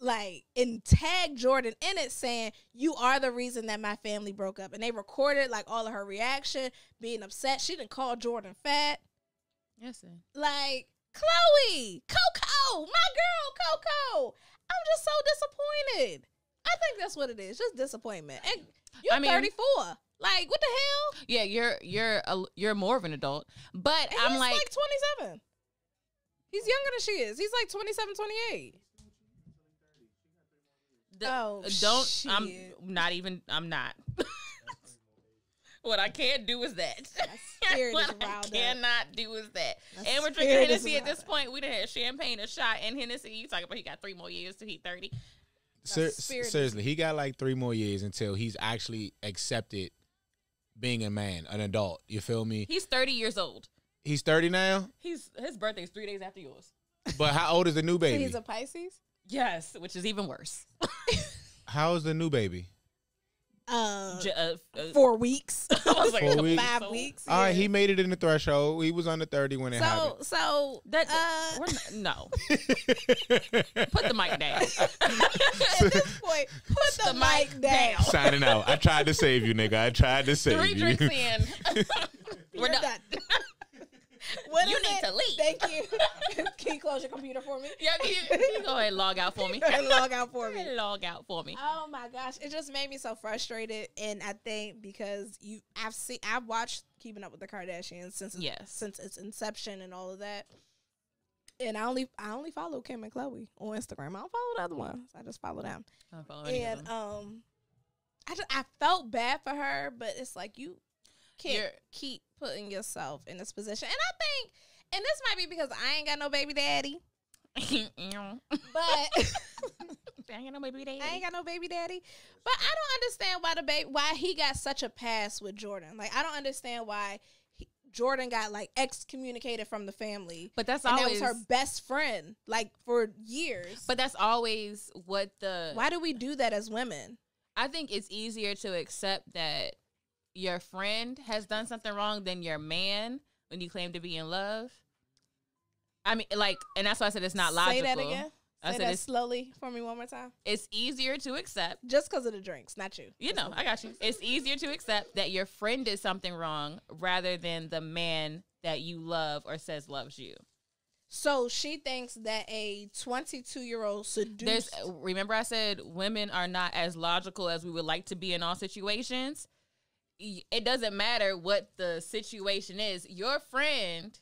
Speaker 1: like, and tagged Jordan in it saying, you are the reason that my family broke up. And they recorded, like, all of her reaction, being upset. She didn't call Jordan fat.
Speaker 2: Yes, sir.
Speaker 1: Like, Khloe, Coco, my girl, Coco. I'm just so disappointed. I think that's what it is, just disappointment. And you're 34. Like, what the hell?
Speaker 2: Yeah, you're more of an adult. But
Speaker 1: And
Speaker 2: I'm
Speaker 1: he's
Speaker 2: like
Speaker 1: 27. He's younger than she is. He's like 27, 28.
Speaker 2: I'm not. What I can't do is that. What I cannot do is that. And we're drinking Hennessy at this point. We done had champagne, a shot, and Hennessy. You talking about he got 3 more years till he's 30.
Speaker 3: Seriously, he got like 3 more years until he's actually accepted being a man, an adult. You feel me?
Speaker 2: He's 30 years old.
Speaker 3: He's 30 now?
Speaker 2: His birthday's 3 days after yours.
Speaker 3: But how old is the new baby?
Speaker 1: So he's a Pisces?
Speaker 2: Yes, which is even worse.
Speaker 3: How is the new baby?
Speaker 1: 4 weeks.
Speaker 2: I was like,
Speaker 3: 4 weeks?
Speaker 1: 5 weeks.
Speaker 3: All right, he made it in the threshold. He was under 30 when it happened.
Speaker 1: So
Speaker 2: that no. Put the mic down.
Speaker 1: At this point, put the mic down.
Speaker 3: Signing out. I tried to save you, nigga. I tried to save
Speaker 2: 3
Speaker 3: you.
Speaker 2: drinks in. We're done.
Speaker 1: What
Speaker 2: you
Speaker 1: is
Speaker 2: need
Speaker 1: it?
Speaker 2: to leave.
Speaker 1: Thank you. Can you close your computer for me?
Speaker 2: Yeah, you go ahead and log out for me.
Speaker 1: Log out for me.
Speaker 2: Log out for me.
Speaker 1: Oh my gosh, it just made me so frustrated, and I think because I've watched Keeping Up with the Kardashians since its inception and all of that, and I only follow Kim and Khloe on Instagram. I don't follow the other ones. I just follow them.
Speaker 2: I don't follow any of them.
Speaker 1: I felt bad for her, but it's like you can't keep putting yourself in this position. And I think, and this might be because I ain't got no baby daddy, but
Speaker 2: I ain't got no baby daddy.
Speaker 1: I ain't got no baby daddy. But I don't understand why he got such a pass with Jordan. Like, I don't understand why Jordan got like excommunicated from the family.
Speaker 2: But that
Speaker 1: was her best friend, like, for years.
Speaker 2: But that's always what
Speaker 1: why do we do that as women?
Speaker 2: I think it's easier to accept that your friend has done something wrong than your man when you claim to be in love. I mean, like, and that's why I said it's not logical.
Speaker 1: Say that again. Say that slowly for me one more time.
Speaker 2: It's easier to accept.
Speaker 1: Just because of the drinks, not you.
Speaker 2: You know, I got you. It's easier to accept that your friend did something wrong rather than the man that you love or says loves you.
Speaker 1: So she thinks that a 22-year-old seduced...
Speaker 2: Remember I said women are not as logical as we would like to be in all situations? It doesn't matter what the situation is. Your friend,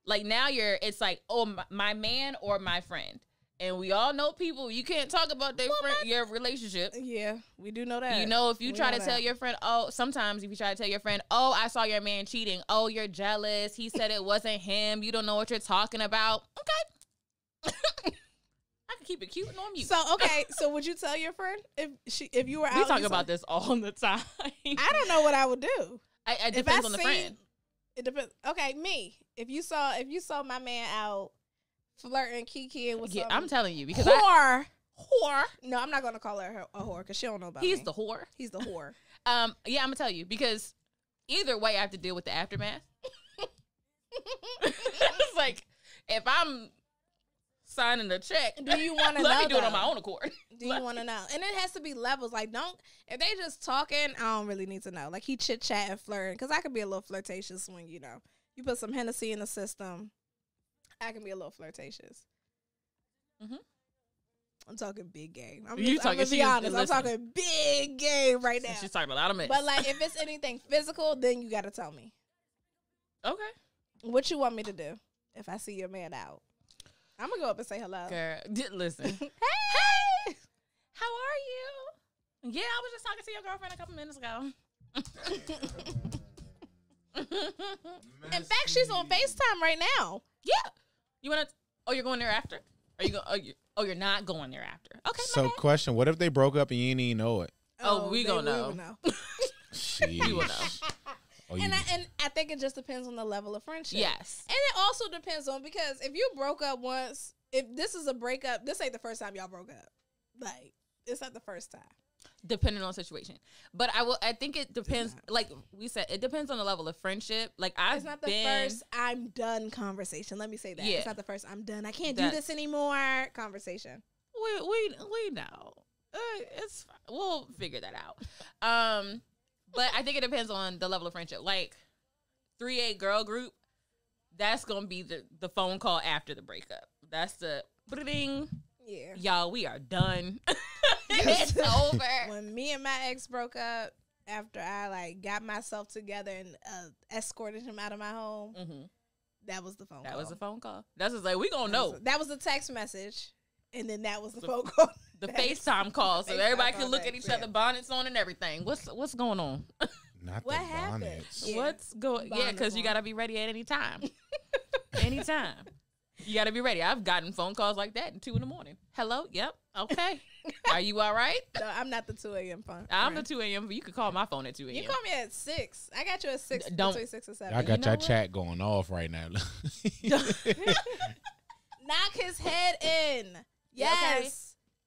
Speaker 2: like, now it's like, oh, my man or my friend. And we all know people, you can't talk about your relationship.
Speaker 1: Yeah, we do know that.
Speaker 2: You know, if you try to tell your friend, sometimes if you try to tell your friend, I saw your man cheating. Oh, you're jealous. He said it wasn't him. You don't know what you're talking about. Okay. I can keep it cute and on mute.
Speaker 1: So would you tell your friend if you were out?
Speaker 2: We talk about this all the time.
Speaker 1: I don't know what I would do.
Speaker 2: It depends on the friend.
Speaker 1: It depends. Okay, me. If you saw my man out flirting, kikiing with
Speaker 2: I'm telling you because
Speaker 1: whore. No, I'm not gonna call her a whore because she don't know about me.
Speaker 2: He's the whore.
Speaker 1: He's the whore.
Speaker 2: I'm gonna tell you because either way I have to deal with the aftermath. It's like if I'm signing the check,
Speaker 1: do you want to know?
Speaker 2: Let me do it on my own accord.
Speaker 1: Do you want to know? And it has to be levels. Like, if they just talking, I don't really need to know. Like, he chit chat and flirting because I can be a little flirtatious when you put some Hennessy in the system. I can be a little flirtatious. Mm-hmm. I'm talking big game. I'm gonna be honest. I'm talking big game right now.
Speaker 2: She's talking a lot of mess.
Speaker 1: But like, if it's anything physical, then you got to tell me.
Speaker 2: Okay.
Speaker 1: What you want me to do if I see your man out? I'm gonna go up and say hello.
Speaker 2: Girl, listen.
Speaker 1: Hey,
Speaker 2: how are you? Yeah, I was just talking to your girlfriend a couple minutes ago.
Speaker 1: In fact, she's on FaceTime right now.
Speaker 2: Yeah. You wanna? Oh, you're going there after? Are you going? You're not going there after. Okay.
Speaker 3: So, question: what if they broke up and you didn't even know it?
Speaker 2: We gonna know.
Speaker 3: We will know.
Speaker 1: And I think it just depends on the level of friendship.
Speaker 2: Yes.
Speaker 1: And it also depends on, because if you broke up once, if this is a breakup, this ain't the first time y'all broke up. Like, it's not the first time.
Speaker 2: Depending on the situation. But I think it depends, like we said, it depends on the level of friendship. Like,
Speaker 1: it's not the first I'm done conversation. Let me say that.
Speaker 2: Yeah.
Speaker 1: It's not the first I'm done. I can't do this anymore conversation.
Speaker 2: We know. It's fine. We'll figure that out. But I think it depends on the level of friendship. Like, 3A girl group, that's going to be the phone call after the breakup. That's the ding.
Speaker 1: Yeah.
Speaker 2: Y'all, we are done. It's over.
Speaker 1: When me and my ex broke up, after I like got myself together and escorted him out of my home, that was the phone call.
Speaker 2: That was the phone call. That's just like, we going to know.
Speaker 1: That was the text message. And then that was the phone call.
Speaker 2: The FaceTime call, so everybody can look at each other, bonnets on and everything. What's going on?
Speaker 3: Not
Speaker 1: what
Speaker 3: the
Speaker 1: happened?
Speaker 3: bonnets.
Speaker 1: Yeah.
Speaker 2: What's going? Yeah, because you gotta be ready at any time. Anytime. You gotta be ready. I've gotten phone calls like that at 2 a.m. Hello. Yep. Okay. Are you all right?
Speaker 1: No, I'm not the 2 a.m. phone.
Speaker 2: I'm the 2 a.m. But you can call my phone at 2 a.m.
Speaker 1: You call me at 6. I got you at 6. Between 6 and 7.
Speaker 3: I got your chat going off right now.
Speaker 1: Knock his head in. Yes.
Speaker 2: Okay.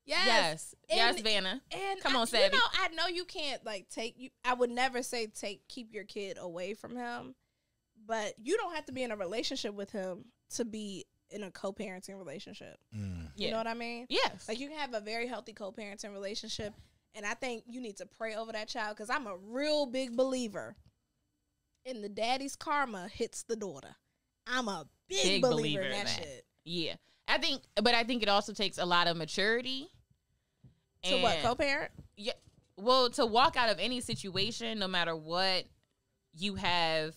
Speaker 1: Yes.
Speaker 2: Yes, Vanna.
Speaker 1: And
Speaker 2: come on, Savvy.
Speaker 1: I know you can't like take you. I would never say keep your kid away from him, but you don't have to be in a relationship with him to be in a co-parenting relationship. You know what I mean?
Speaker 2: Yes.
Speaker 1: Like, you can have a very healthy co-parenting relationship, and I think you need to pray over that child, because I'm a real big believer in the daddy's karma hits the daughter. I'm a big believer in that shit.
Speaker 2: Yeah. I think it also takes a lot of maturity.
Speaker 1: To what, co-parent?
Speaker 2: Yeah. Well, to walk out of any situation, no matter what you have.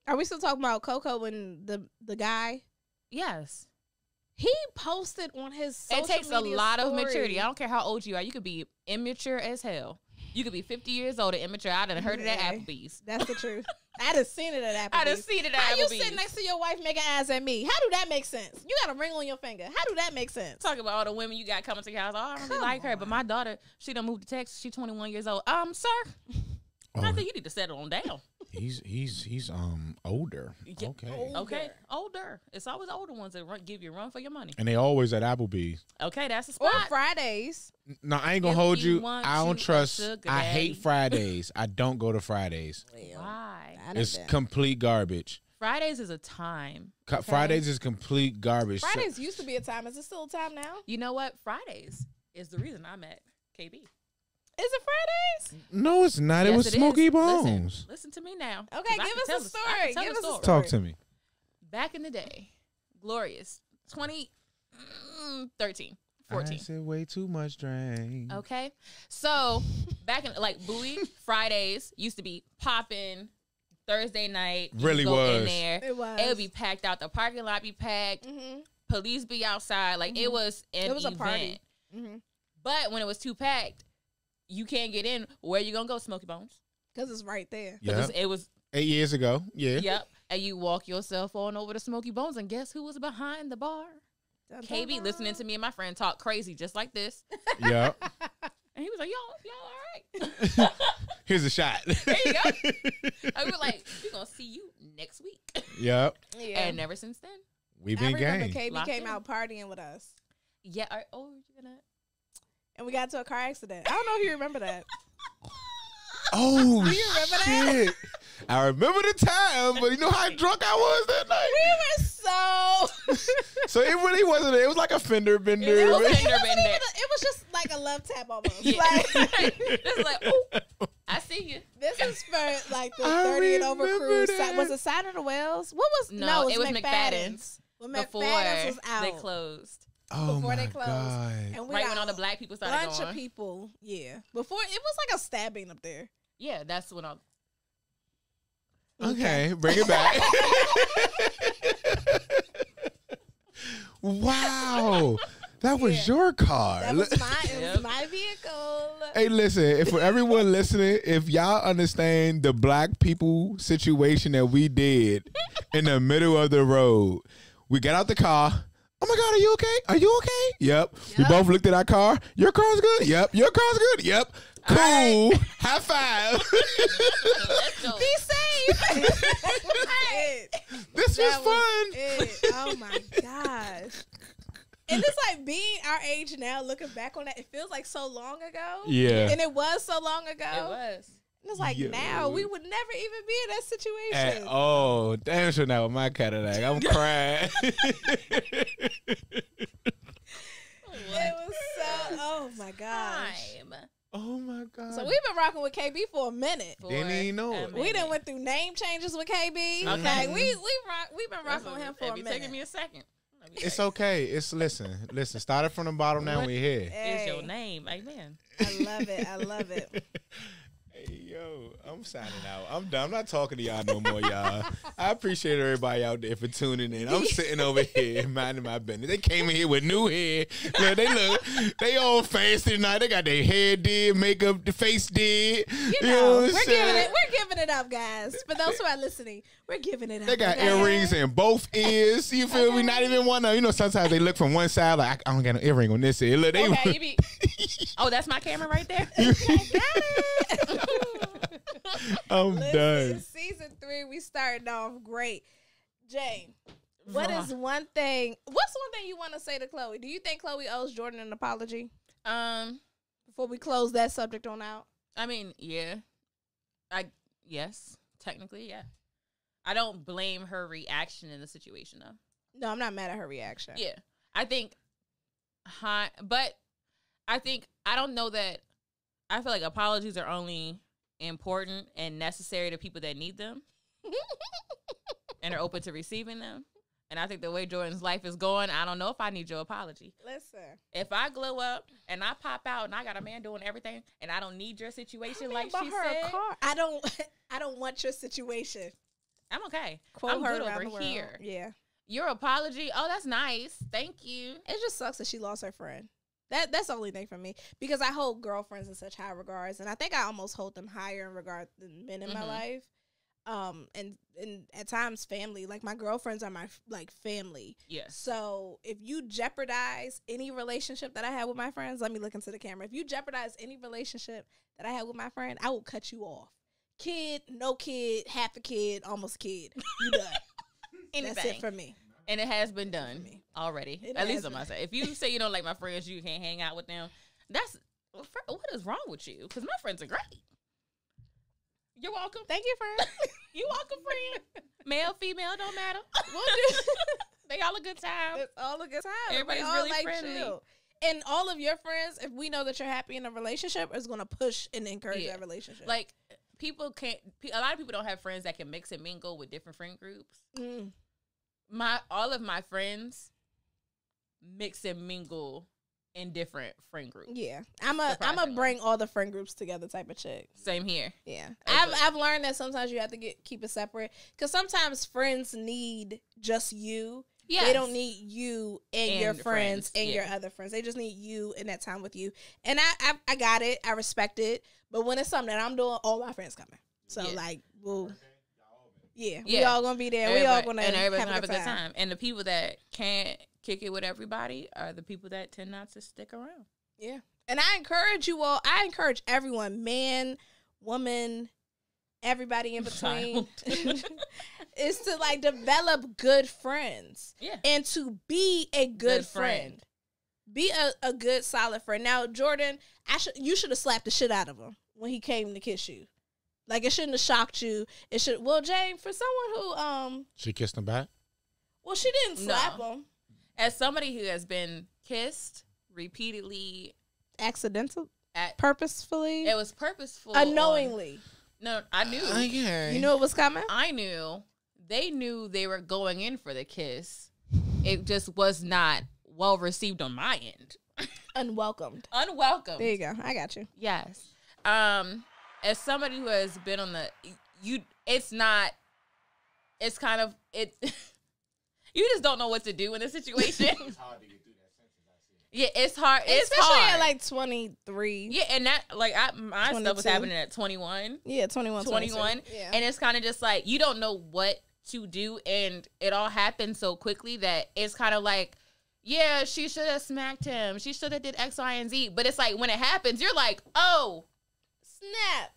Speaker 1: Are we still talking about Coco and the guy?
Speaker 2: Yes.
Speaker 1: He posted on his social media
Speaker 2: It takes a lot of
Speaker 1: story.
Speaker 2: maturity. I don't care how old you are. You could be immature as hell. You could be 50 years old and immature. I done heard it at Applebees.
Speaker 1: That's the truth. I done seen it at Applebees.
Speaker 2: I done seen it at Applebees.
Speaker 1: How you sitting next to your wife making eyes at me? How do that make sense? You got a ring on your finger. How do that make sense?
Speaker 2: Talk about all the women you got coming to your house. Oh, I don't really like her, but my daughter, she done moved to Texas. She's 21 years old. Sir, I think you need to settle on down.
Speaker 3: He's older.
Speaker 2: Yeah.
Speaker 3: Okay.
Speaker 2: Older. It's always older ones that give you a run for your money.
Speaker 3: And they always at Applebee's.
Speaker 2: Okay, that's a spot.
Speaker 1: Or Fridays.
Speaker 3: No, I ain't gonna hold you. I don't trust. I hate Fridays. I don't go to Fridays.
Speaker 2: Why?
Speaker 3: It's complete garbage.
Speaker 2: Fridays is a time.
Speaker 3: Okay? Fridays is complete garbage.
Speaker 1: Fridays used to be a time. Is it still a time now?
Speaker 2: You know what? Fridays is the reason I met KB.
Speaker 1: Is it Fridays?
Speaker 3: No, it's not.
Speaker 2: Yes,
Speaker 3: it was Smoky Bones.
Speaker 2: Listen to me now.
Speaker 1: Okay, give us a story. Give us a story.
Speaker 3: Talk to me.
Speaker 2: Back in the day, glorious 2013, 14.
Speaker 3: I said way too much drink.
Speaker 2: Okay, so back in like Bowie Fridays used to be popping. Thursday night,
Speaker 3: really
Speaker 2: go
Speaker 3: was.
Speaker 2: In there.
Speaker 1: It was.
Speaker 2: It would be packed out. The parking lot be packed. Police be outside. Like it was an event.
Speaker 1: A party.
Speaker 2: But when it was too packed, you can't get in. Where you gonna go, Smoky Bones?
Speaker 1: Because it's right there.
Speaker 3: Yeah,
Speaker 2: it was
Speaker 3: 8 years ago. Yeah.
Speaker 2: Yep. And you walk yourself on over to Smoky Bones, and guess who was behind the bar? KB listening to me and my friend talk crazy just like this.
Speaker 3: Yeah.
Speaker 2: And he was like, y'all all right?
Speaker 3: Here's a shot.
Speaker 2: There you go. I was like, we're going to see you next week.
Speaker 3: Yep.
Speaker 1: Yeah.
Speaker 2: And ever since then.
Speaker 3: We've been gang.
Speaker 1: KB came out partying with us.
Speaker 2: Yeah. Oh, you're going to.
Speaker 1: And we got into a car accident. I don't know if you remember that.
Speaker 3: Oh,
Speaker 1: do you remember that?
Speaker 3: I remember the time, but you know how drunk I was that night?
Speaker 1: We were so...
Speaker 3: So it really wasn't... It was like a fender bender.
Speaker 2: It was
Speaker 1: just like a love tap almost.
Speaker 2: Yeah.
Speaker 1: Like,
Speaker 2: it's like, oh, I see you.
Speaker 1: This is for like the 30 and over cruise. Was it Side of the Whales? What was...
Speaker 2: No, it was McFadden's.
Speaker 1: When McFadden's was out.
Speaker 2: They closed.
Speaker 3: Oh,
Speaker 1: before
Speaker 3: my
Speaker 1: they closed.
Speaker 3: God.
Speaker 1: And we
Speaker 2: right when all the black people started going.
Speaker 1: A bunch of people, yeah. Before, it was like a stabbing up there.
Speaker 2: Yeah, that's when all...
Speaker 3: Okay, bring it back. Wow. That was your car.
Speaker 1: That was it was my vehicle.
Speaker 3: Hey, listen, if for everyone listening, if y'all understand the black people situation that we did in the middle of the road, we got out the car. Oh my God, are you okay? Are you okay? Yep. We both looked at our car. Your car's good? Yep. Your car's good? Yep. Cool. Right. High five.
Speaker 2: Let's go.
Speaker 1: Be safe.
Speaker 3: This was fun.
Speaker 1: Oh my gosh. And it's like being our age now, looking back on that, it feels like so long ago.
Speaker 3: Yeah.
Speaker 1: And it was so long ago.
Speaker 2: It was.
Speaker 1: And it's like now we would never even be in that situation.
Speaker 3: Oh, damn sure now with my Cadillac. I'm crying.
Speaker 1: It was so, oh my gosh.
Speaker 3: Oh my God.
Speaker 1: So we've been rocking with KB for a minute.
Speaker 3: Didn't even know it.
Speaker 1: We done went through name changes with KB.
Speaker 2: Okay.
Speaker 1: Like we've been rocking with him for a minute.
Speaker 2: Taking me a second.
Speaker 3: It's okay. It's listen. Started from the bottom. Now we're here.
Speaker 2: Is your name? Amen.
Speaker 1: I love it. I love it.
Speaker 3: Hey, yo, I'm signing out. I'm done. I'm not talking to y'all no more, y'all. I appreciate everybody out there for tuning in. I'm sitting over here minding my business. They came in here with new hair. Look, they all fancy tonight. They got their hair did, makeup, the face did.
Speaker 1: You know we're giving it up, guys. For those who are listening, we're giving it up.
Speaker 3: They got earrings in both ears. You feel me? Not even one of them. You know, sometimes they look from one side like, I don't got no earring on this ear. Look, they
Speaker 2: oh, that's my camera right there.
Speaker 1: I got it.
Speaker 3: I'm done.
Speaker 1: Season 3, we started off great. Jay, what's one thing you want to say to Khloe? Do you think Khloe owes Jordan an apology? Before we close that subject on out.
Speaker 2: I mean, yeah. Yes, technically, yeah. I don't blame her reaction in the situation though.
Speaker 1: No, I'm not mad at her reaction.
Speaker 2: Yeah. I don't know that I feel like apologies are only important and necessary to people that need them and are open to receiving them. And I think the way Jordan's life is going, I don't know if I need your apology.
Speaker 1: Listen.
Speaker 2: If I glow up and I pop out and I got a man doing everything and I don't need your situation like she said.
Speaker 1: I don't want your situation.
Speaker 2: I'm okay.
Speaker 1: Quote
Speaker 2: I'm
Speaker 1: her
Speaker 2: good
Speaker 1: around
Speaker 2: over
Speaker 1: the world.
Speaker 2: here.
Speaker 1: Yeah.
Speaker 2: Your apology, oh, that's nice. Thank you.
Speaker 1: It just sucks that she lost her friend. That's the only thing for me, because I hold girlfriends in such high regards, and I think I almost hold them higher in regard than men in my life. And at times family, like my girlfriends are my family.
Speaker 2: Yes.
Speaker 1: So if you jeopardize any relationship that I have with my friends, let me look into the camera. If you jeopardize any relationship that I have with my friend, I will cut you off. Kid, no kid, half a kid, almost a kid. You done. That's it for me.
Speaker 2: And it has been done already. At least on my side. If you say you don't like my friends, you can't hang out with them. What is wrong with you? Because my friends are great. You're welcome.
Speaker 1: Thank you, friend.
Speaker 2: You're welcome, friend. Male, female, don't matter. They all a good time.
Speaker 1: It's all a good time.
Speaker 2: Everybody's really friendly.
Speaker 1: Chill. And all of your friends, if we know that you're happy in a relationship, is going to push and encourage that relationship.
Speaker 2: Like, people can't. A lot of people don't have friends that can mix and mingle with different friend groups. All of my friends mix and mingle in different friend groups. Yeah, I'm a bring all the friend groups together type of chick. Same here. Yeah, I've learned that sometimes you have to keep it separate, because sometimes friends need just you. Yeah, they don't need you and your friends and your other friends. They just need you and that time with you. And I got it. I respect it. But when it's something that I'm doing, all my friends coming. So we all gonna be there. We all gonna have a good time. And the people that can't kick it with everybody are the people that tend not to stick around. Yeah. And I encourage you all. I encourage everyone, man, woman, everybody in between, is to develop good friends. Yeah. And to be a good friend. Be a good, solid friend. Now, Jordan, you should have slapped the shit out of him when he came to kiss you. It shouldn't have shocked you. It should. Well, Jane, for someone who
Speaker 3: she kissed him back.
Speaker 1: Well, she didn't slap him.
Speaker 2: As somebody who has been kissed repeatedly,
Speaker 1: purposefully.
Speaker 2: It was purposeful.
Speaker 1: Unknowingly.
Speaker 2: No, I knew.
Speaker 3: Okay.
Speaker 1: You knew it was coming?
Speaker 2: I knew. They knew they were going in for the kiss. It just was not well received on my end.
Speaker 1: Unwelcomed.
Speaker 2: There
Speaker 1: you go. I got you.
Speaker 2: Yes. As somebody who has been on it's kind of you just don't know what to do in this situation. It's hard to get through that sentence. Yeah, it's hard.
Speaker 1: Especially at 23.
Speaker 2: Yeah, and that my 22. Stuff was happening at 21.
Speaker 1: Yeah, 21.
Speaker 2: Yeah. And it's kind of just you don't know what to do, and it all happened so quickly that it's kind of yeah, she should have smacked him. She should have did X, Y, and Z. But it's when it happens, you're oh.
Speaker 1: Snap.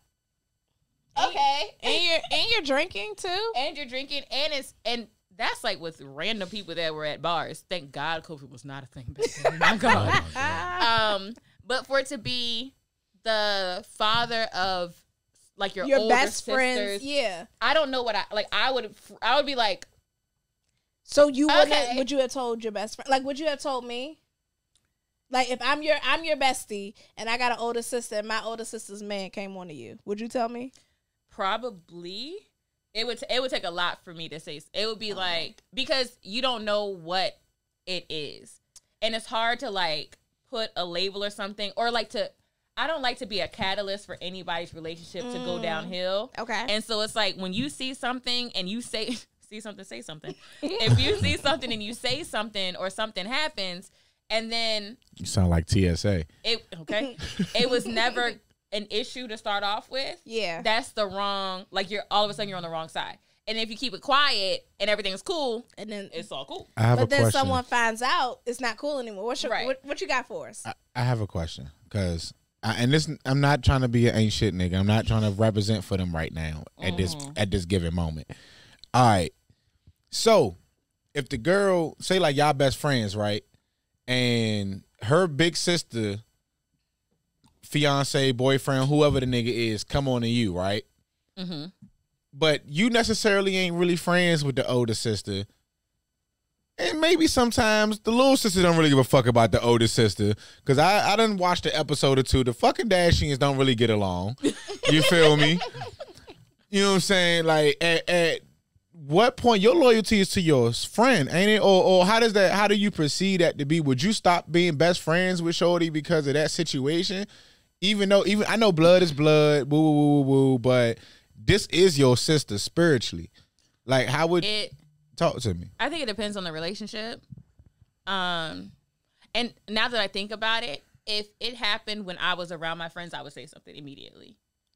Speaker 1: Okay.
Speaker 2: Okay.
Speaker 1: And you're drinking too.
Speaker 2: And you're drinking, and that's like with random people that were at bars. Thank God COVID was not a thing back then. My God. But for it to be the father of like your older
Speaker 1: best
Speaker 2: sisters,
Speaker 1: friends, yeah.
Speaker 2: I don't know what I would be like.
Speaker 1: So you wouldn't? Would you have told your best friend? Like, would you have told me? Like, if I'm your bestie and I got an older sister and my older sister's man came on to you, would you tell me?
Speaker 2: Probably. It would take a lot for me to say. It would be like, because you don't know what it is, and it's hard to like put a label or something, or like to. I don't like to be a catalyst for anybody's relationship to go downhill.
Speaker 1: Okay.
Speaker 2: And so it's like when you see something and you say something, say something. If you see something and you say something or something happens, and then
Speaker 3: you sound like TSA.
Speaker 2: It was never an issue to start off with.
Speaker 1: Yeah.
Speaker 2: That's the wrong, like you're all of a sudden you're on the wrong side. And if you keep it quiet and everything's cool,
Speaker 1: and then
Speaker 2: it's all cool.
Speaker 1: But then someone finds out it's not cool anymore. What you got for us?
Speaker 3: I have a question, because I'm not trying to be an ain't shit nigga. I'm not trying to represent for them right now at this given moment. All right. So if the girl, say like y'all best friends, right? And her big sister, fiance, boyfriend, whoever the nigga is, come on to you, right? Mm-hmm. But you necessarily ain't really friends with the older sister. And maybe sometimes the little sister don't really give a fuck about the older sister. Because I done watched the episode or two. The fucking Dashings don't really get along. You feel me? You know what I'm saying? Like, at what point your loyalty is to your friend, ain't it? Or how do you perceive that to be? Would you stop being best friends with Shorty because of that situation? Even I know blood is blood, woo, woo, woo, woo, but this is your sister spiritually. Like, how would it talk to me?
Speaker 2: I think it depends on the relationship. And now that I think about it, if it happened when I was around my friends, I would say something immediately.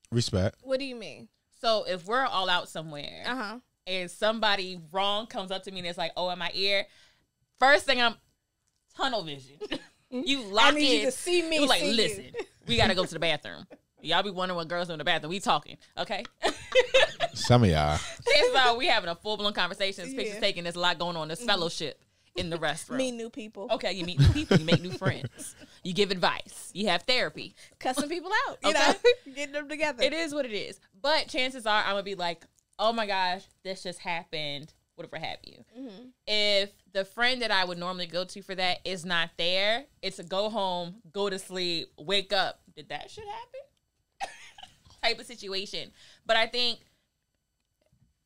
Speaker 3: Respect.
Speaker 1: What do you mean?
Speaker 2: So if we're all out somewhere, and somebody wrong comes up to me and it's like, oh, in my ear, first thing I'm tunnel vision. You lock in.
Speaker 1: I need you to see me.
Speaker 2: You're like, listen, we got to go to the bathroom. Y'all be wondering what girls do in the bathroom. We talking, okay?
Speaker 3: Some of y'all.
Speaker 2: So we having a full-blown conversation. Pictures taken. There's a lot going on. There's fellowship in the restroom.
Speaker 1: Meet new people.
Speaker 2: Okay, you meet new people. You make new friends. You give advice. You have therapy.
Speaker 1: Cussing people out. You know, getting them together.
Speaker 2: It is what it is. But chances are I'm going to be like, oh my gosh, this just happened, whatever have you. Mm-hmm. If the friend that I would normally go to for that is not there, it's a go home, go to sleep, wake up. Did that shit happen? Type of situation. But I think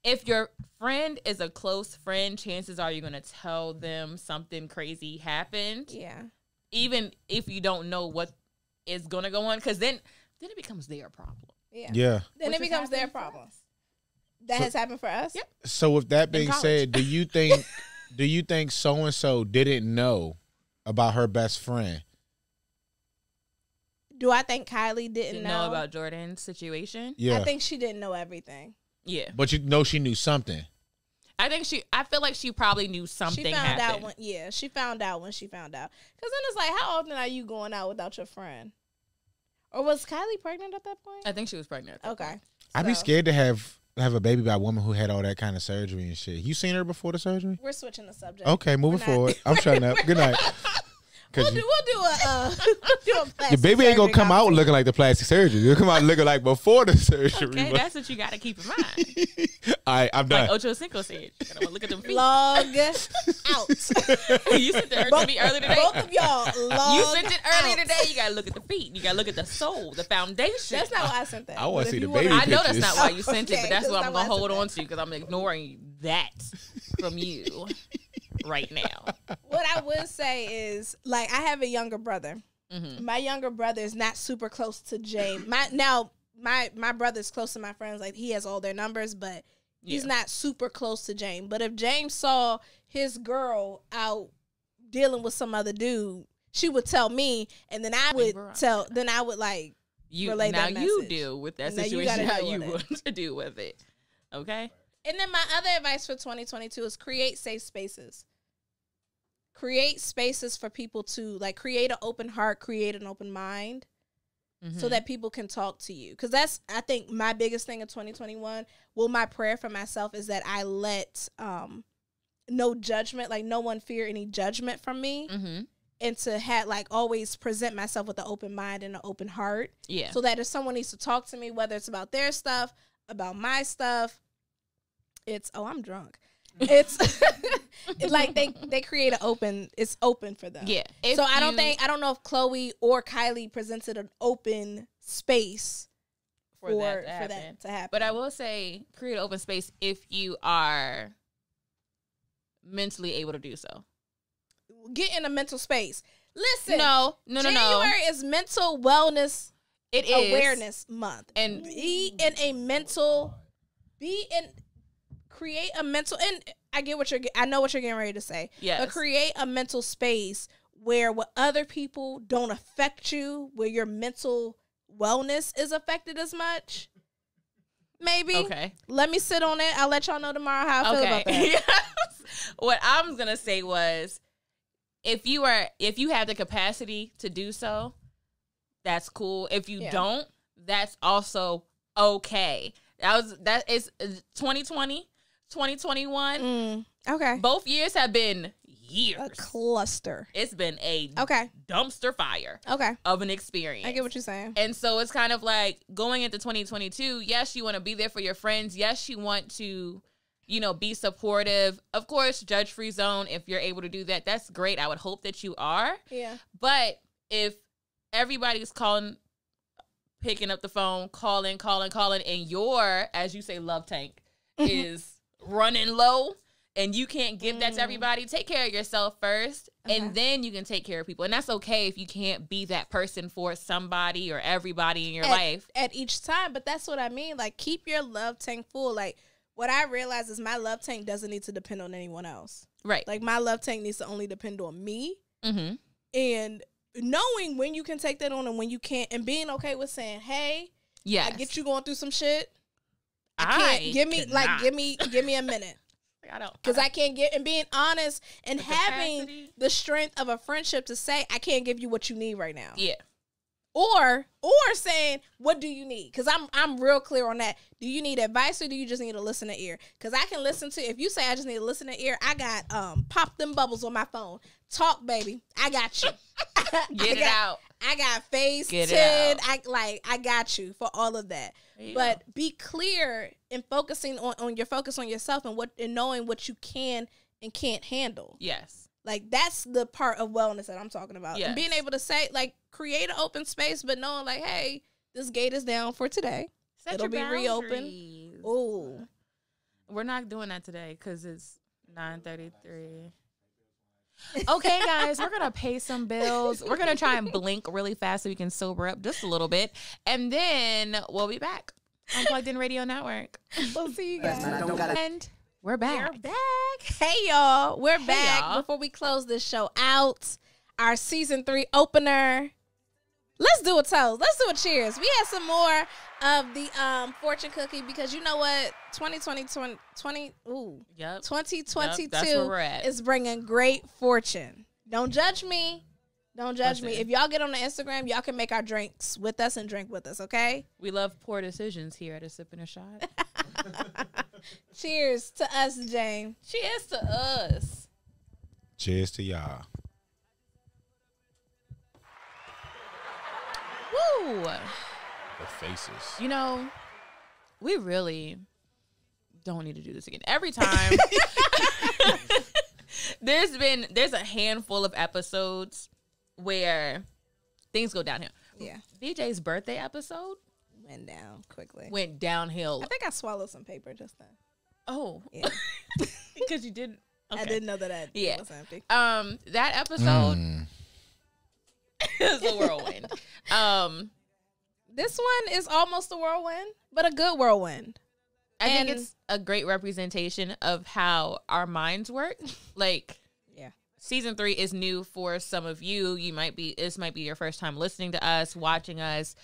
Speaker 2: if your friend is a close friend, chances are you're going to tell them something crazy happened.
Speaker 1: Yeah.
Speaker 2: Even if you don't know what is going to go on, because then it becomes their problem.
Speaker 3: Yeah.
Speaker 1: Then it becomes their problem. That has happened for us?
Speaker 2: Yep.
Speaker 3: So with that being said, do you think so-and-so didn't know about her best friend?
Speaker 1: Do I think Kylie didn't know
Speaker 2: about Jordan's situation?
Speaker 3: Yeah.
Speaker 1: I think she didn't know everything.
Speaker 2: Yeah.
Speaker 3: But you know she knew something.
Speaker 2: I feel like she probably knew something
Speaker 1: She found
Speaker 2: happened.
Speaker 1: out she found out when she found out. Because then it's like, how often are you going out without your friend? Or was Kylie pregnant at that point?
Speaker 2: I think she was pregnant.
Speaker 1: Okay.
Speaker 3: I'd be scared to have a baby by a woman who had all that kind of surgery and shit. You seen her before the surgery?
Speaker 1: We're switching the subject.
Speaker 3: Okay, moving forward. I'm shutting up. Good night.
Speaker 1: We'll do a plastic
Speaker 3: the baby ain't gonna come out looking like the plastic surgery. It'll come out looking like before the surgery.
Speaker 2: Okay, that's what you got to keep in mind.
Speaker 3: All right, I'm done.
Speaker 2: Like Ocho Cinco said, you gotta look at them feet.
Speaker 1: Log out.
Speaker 2: You sent it to me earlier today.
Speaker 1: Both of y'all
Speaker 2: you sent it earlier today. You gotta look at the feet. You gotta look at the soul, the foundation.
Speaker 1: That's not why I sent that.
Speaker 3: I want to see the baby
Speaker 2: I know
Speaker 3: pictures.
Speaker 2: that's not why you sent it, but that's what I'm
Speaker 1: why
Speaker 2: gonna
Speaker 1: I
Speaker 2: hold
Speaker 1: sent
Speaker 2: on to because I'm ignoring that from you right now.
Speaker 1: What I would say is, like, I have a younger brother. Mm-hmm. My younger brother is not super close to James. My brother's close to my friends. Like, he has all their numbers, but he's not super close to James. But if James saw his girl out dealing with some other dude, she would tell me, and then I would like relay that message.
Speaker 2: You deal with that situation how you want to deal with it. Okay?
Speaker 1: And then my other advice for 2022 is create safe spaces. Create spaces for people to, like, create an open heart, create an open mind. so that people can talk to you. Because that's, I think, my biggest thing in 2021. Well, my prayer for myself is that I let no judgment, like no one fear any judgment from me. And to have, like, always present myself with an open mind and an open heart. Yeah. So that if someone needs to talk to me, whether it's about their stuff, about my stuff, it's, oh, I'm drunk. It's like they create an open, it's open for them. Yeah. So I don't know if Khloe or Kylie presented an open space for that to happen.
Speaker 2: But I will say, create an open space if you are mentally able to do so.
Speaker 1: Get in a mental space. Listen,
Speaker 2: January
Speaker 1: is mental wellness. Awareness month,
Speaker 2: and
Speaker 1: create a mental. And I know what you're getting ready to say. Yeah, but create a mental space where what other people don't affect you, where your mental wellness is affected as much. Maybe. Okay. Let me sit on it. I'll let y'all know tomorrow how I feel about that.
Speaker 2: Yes. What I was gonna say was, if you have the capacity to do so, that's cool. If you don't, that's also okay. That is 2020, 2021.
Speaker 1: Okay.
Speaker 2: Both years have been years.
Speaker 1: A cluster.
Speaker 2: It's been a dumpster fire of an experience.
Speaker 1: I get what you're saying.
Speaker 2: And so it's kind of like going into 2022, yes, you want to be there for your friends. Yes, you want to, be supportive. Of course, judge-free zone, if you're able to do that, that's great. I would hope that you are.
Speaker 1: Yeah.
Speaker 2: But if everybody's picking up the phone, calling, and your, as you say, love tank is running low, and you can't give that to everybody, take care of yourself first, and then you can take care of people. And that's okay if you can't be that person for somebody or everybody in your life.
Speaker 1: At each time, but that's what I mean. Like, keep your love tank full. Like, what I realize is my love tank doesn't need to depend on anyone else.
Speaker 2: Right.
Speaker 1: Like, my love tank needs to only depend on me. And knowing when you can take that on and when you can't, and being okay with saying, hey, I get you going through some shit. Give me a minute. Because I can't get, and being honest and having the strength of a friendship to say, I can't give you what you need right now.
Speaker 2: Yeah.
Speaker 1: Or saying, what do you need? Because I'm real clear on that. Do you need advice or do you just need to listen to ear? Because I can listen to, if you say I just need to listen to ear, I got pop them bubbles on my phone. Talk, baby. I got you.
Speaker 2: Get it out.
Speaker 1: I got face, TID. I got you for all of that. But be clear in focusing on your focus on yourself and knowing what you can and can't handle.
Speaker 2: Yes.
Speaker 1: Like, that's the part of wellness that I'm talking about. Yes. And being able to say, like, create an open space, but knowing, like, hey, this gate is down for today. It'll be reopened. Ooh.
Speaker 2: We're not doing that today because it's 9:33. Okay, guys, we're going to pay some bills. We're going to try and blink really fast so we can sober up just a little bit. And then we'll be back on Plugged In Radio Network.
Speaker 1: We'll see you guys.
Speaker 2: And we're back.
Speaker 1: We're back. Hey, y'all. We're back. Y'all. Before we close this show out, our season 3 opener. Let's do a toast. Let's do a cheers. We had some more of the fortune cookie because you know what? 2022 is bringing great fortune. Don't judge me. Don't judge me. If y'all get on the Instagram, y'all can make our drinks with us and drink with us, okay?
Speaker 2: We love poor decisions here at A Sip and a Shot.
Speaker 1: Cheers to us, Jane.
Speaker 2: Cheers to us.
Speaker 3: Cheers to y'all.
Speaker 2: Woo!
Speaker 3: The faces.
Speaker 2: You know, we really don't need to do this again. Every time there's a handful of episodes where things go downhill.
Speaker 1: Yeah.
Speaker 2: BJ's birthday episode
Speaker 1: went down quickly.
Speaker 2: Went downhill.
Speaker 1: I think I swallowed some paper just then.
Speaker 2: Oh. Yeah. Because you did. Okay.
Speaker 1: I didn't know that it was empty.
Speaker 2: That episode is a whirlwind.
Speaker 1: This one is almost a whirlwind, but a good whirlwind.
Speaker 2: I think it's a great representation of how our minds work. Like,
Speaker 1: yeah,
Speaker 2: season 3 is new for some of you. This might be your first time listening to us, watching us,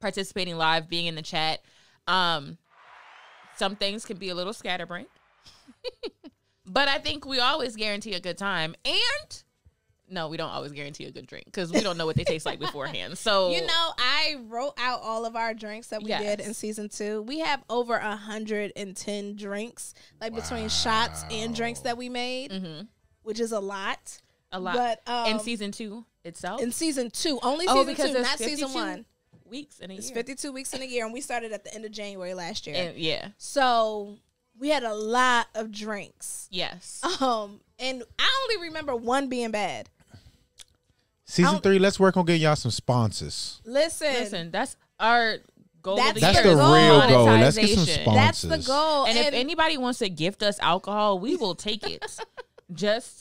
Speaker 2: participating live, being in the chat. Some things can be a little scatterbrained, but I think we always guarantee a good time. And No, we don't always guarantee a good drink because we don't know what they taste like beforehand. So
Speaker 1: I wrote out all of our drinks that we did in season 2. We have over 110 drinks, like between shots and drinks that we made, which is a lot.
Speaker 2: A lot.
Speaker 1: But
Speaker 2: in season 2 itself?
Speaker 1: In season 2. Only season 2, not season 1.
Speaker 2: Weeks in a year.
Speaker 1: It's 52 weeks in a year, and we started at the end of January last year.
Speaker 2: And,
Speaker 1: so we had a lot of drinks.
Speaker 2: Yes.
Speaker 1: And I only remember one being bad.
Speaker 3: Season 3, let's work on getting y'all some sponsors.
Speaker 1: Listen,
Speaker 2: that's our goal.
Speaker 1: That's
Speaker 3: the real goal. Let's get some sponsors.
Speaker 1: That's the goal.
Speaker 2: And if anybody wants to gift us alcohol, we will take it.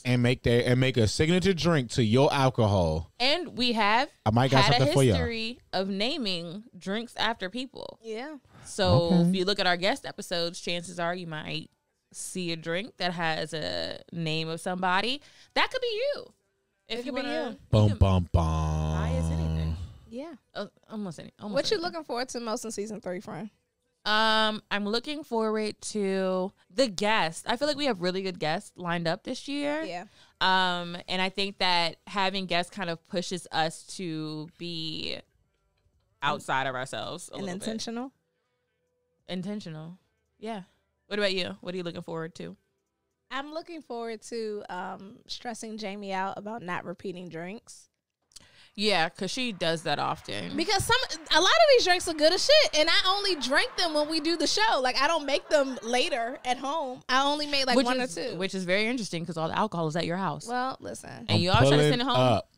Speaker 2: And
Speaker 3: make a signature drink to your alcohol.
Speaker 2: And we have
Speaker 3: had a
Speaker 2: history of naming drinks after people.
Speaker 1: Yeah.
Speaker 2: So if you look at our guest episodes, chances are you might see a drink that has a name of somebody. That could be you. If you want to
Speaker 3: buy
Speaker 2: us anything.
Speaker 1: Yeah.
Speaker 2: Almost anything.
Speaker 1: What you looking forward to most in season 3, friend?
Speaker 2: I'm looking forward to the guests. I feel like we have really good guests lined up this year.
Speaker 1: Yeah.
Speaker 2: And I think that having guests kind of pushes us to be outside of ourselves
Speaker 1: and intentional.
Speaker 2: Intentional. Yeah. What about you? What are you looking forward to?
Speaker 1: I'm looking forward to stressing Jamie out about not repeating drinks.
Speaker 2: Yeah, because she does that often.
Speaker 1: Because a lot of these drinks are good as shit, and I only drink them when we do the show. Like, I don't make them later at home. I only made one or two.
Speaker 2: Which is very interesting because all the alcohol is at your house.
Speaker 1: Well, listen.
Speaker 2: And you all try to send it home.
Speaker 3: Up.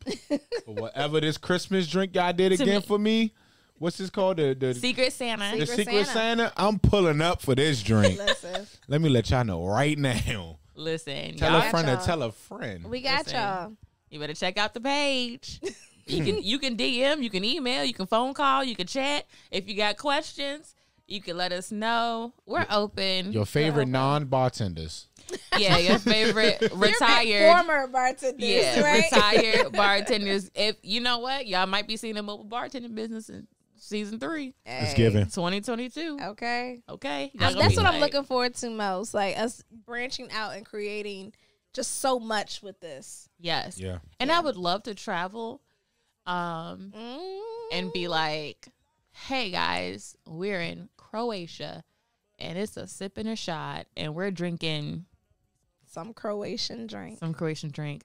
Speaker 3: Whatever this Christmas drink y'all did again for me. What's this called? The
Speaker 2: Secret Santa.
Speaker 3: The Secret Santa. I'm pulling up for this drink.
Speaker 1: Listen.
Speaker 3: Let me let y'all know right now.
Speaker 2: Listen.
Speaker 3: Tell a friend to tell a friend.
Speaker 1: We got y'all.
Speaker 2: You better check out the page. You can DM, you can email, you can phone call, you can chat. If you got questions, you can let us know. We're open.
Speaker 3: Your favorite non-bartenders.
Speaker 2: Yeah, your favorite retired
Speaker 1: former bartenders.
Speaker 2: Yeah,
Speaker 1: right?
Speaker 2: retired bartenders. If you know what, y'all might be seeing a mobile bartending business in season 3.
Speaker 3: It's given
Speaker 2: 2022.
Speaker 1: Okay.
Speaker 2: That's
Speaker 1: what I'm looking forward to most. Like us branching out and creating just so much with this.
Speaker 2: Yes.
Speaker 3: Yeah.
Speaker 2: And I would love to travel. And be like, hey guys, we're in Croatia and it's a sip and a shot and we're drinking
Speaker 1: some Croatian drink.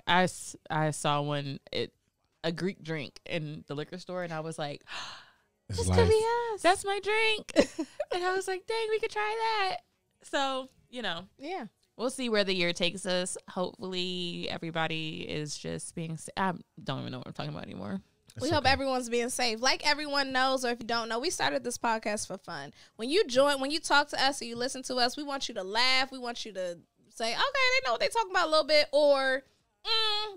Speaker 2: I saw a Greek drink in the liquor store and I was like, this could be us. That's my drink. And I was like, dang, we could try that. So, yeah. We'll see where the year takes us. Hopefully, everybody is just being safe. I don't even know what I'm talking about anymore.
Speaker 1: We hope everyone's being safe. Like everyone knows, or if you don't know, we started this podcast for fun. When you talk to us or you listen to us, we want you to laugh. We want you to say, okay, they know what they're talking about a little bit, or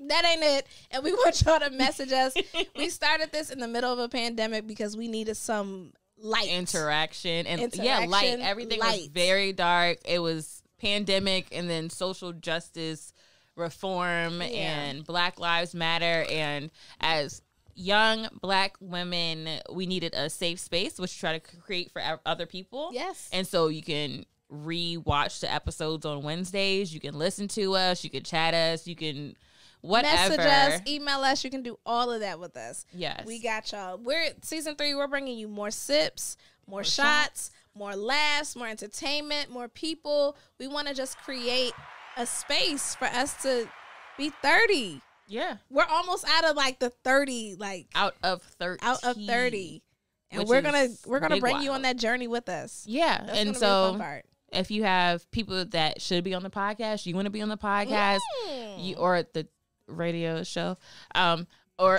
Speaker 1: that ain't it. And we want y'all to message us. We started this in the middle of a pandemic because we needed some light.
Speaker 2: Interaction. Light. Everything was very dark. It was pandemic and then social justice reform and Black Lives Matter, and as young Black women we needed a safe space which we try to create for other people.
Speaker 1: Yes.
Speaker 2: And so you can re-watch the episodes on Wednesdays, you can listen to us, you can chat us, you can whatever,
Speaker 1: message us, email us, you can do all of that with us.
Speaker 2: Yes,
Speaker 1: we got y'all. We're season 3, we're bringing you more sips, more shots, more laughs, more entertainment, more people. We want to just create a space for us to be 30.
Speaker 2: Yeah.
Speaker 1: We're almost out of like the 30, like
Speaker 2: out of 30.
Speaker 1: And we're gonna bring you on that journey with us.
Speaker 2: Yeah.
Speaker 1: That's
Speaker 2: and so if you have people that should be on the podcast, you want to be on the podcast, or the radio show, or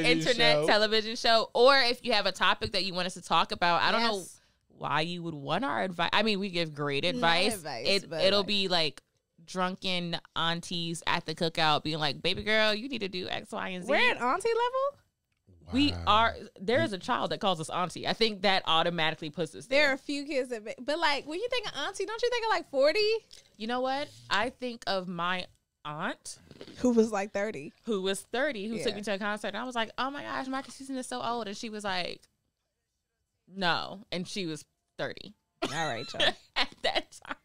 Speaker 3: internet
Speaker 2: television show, or if you have a topic that you want us to talk about. I don't know why you would want our advice. I mean, we give great advice. It'll be like drunken aunties at the cookout being like, baby girl, you need to do X, Y, and Z.
Speaker 1: We're at auntie level?
Speaker 3: Wow.
Speaker 2: We are. There is a child that calls us auntie. I think that automatically puts us there.
Speaker 1: There are a few kids that, but like, when you think of auntie, don't you think of like 40?
Speaker 2: You know what? I think of my aunt
Speaker 1: who was like 30,
Speaker 2: who took me to a concert, and I was like, oh my gosh, Marcus Houston is so old, and she was like, no, and she was 30.
Speaker 1: All right, y'all.
Speaker 2: At that time.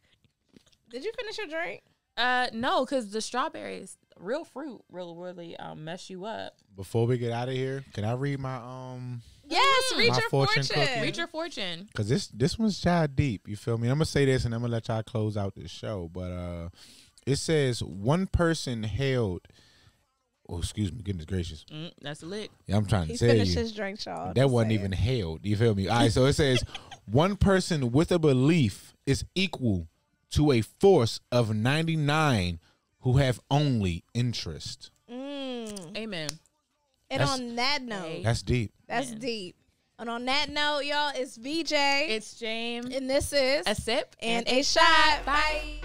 Speaker 1: Did you finish your drink?
Speaker 2: No, because the strawberries, real fruit, really mess you up.
Speaker 3: Before we get out of here, can I read my
Speaker 1: Yes, read
Speaker 3: my
Speaker 1: your
Speaker 3: fortune
Speaker 1: fortune.
Speaker 3: cookie?
Speaker 2: Read your fortune.
Speaker 3: Because this one's child deep. You feel me? I'm gonna say this and I'm gonna let y'all close out this show. But it says one person held. Oh, excuse me. Goodness gracious.
Speaker 2: That's lit.
Speaker 3: Yeah, I'm trying
Speaker 1: He
Speaker 3: to tell
Speaker 1: finished
Speaker 3: you.
Speaker 1: his drink, y'all.
Speaker 3: That wasn't even held. You feel me? All right. So it says one person with a belief is equal to a force of 99 who have only interest.
Speaker 2: Amen.
Speaker 1: And on that note,
Speaker 3: That's deep.
Speaker 1: That's deep. And on that note, y'all, it's VJ.
Speaker 2: It's James.
Speaker 1: And this is
Speaker 2: A Sip
Speaker 1: and a Shot. Bye.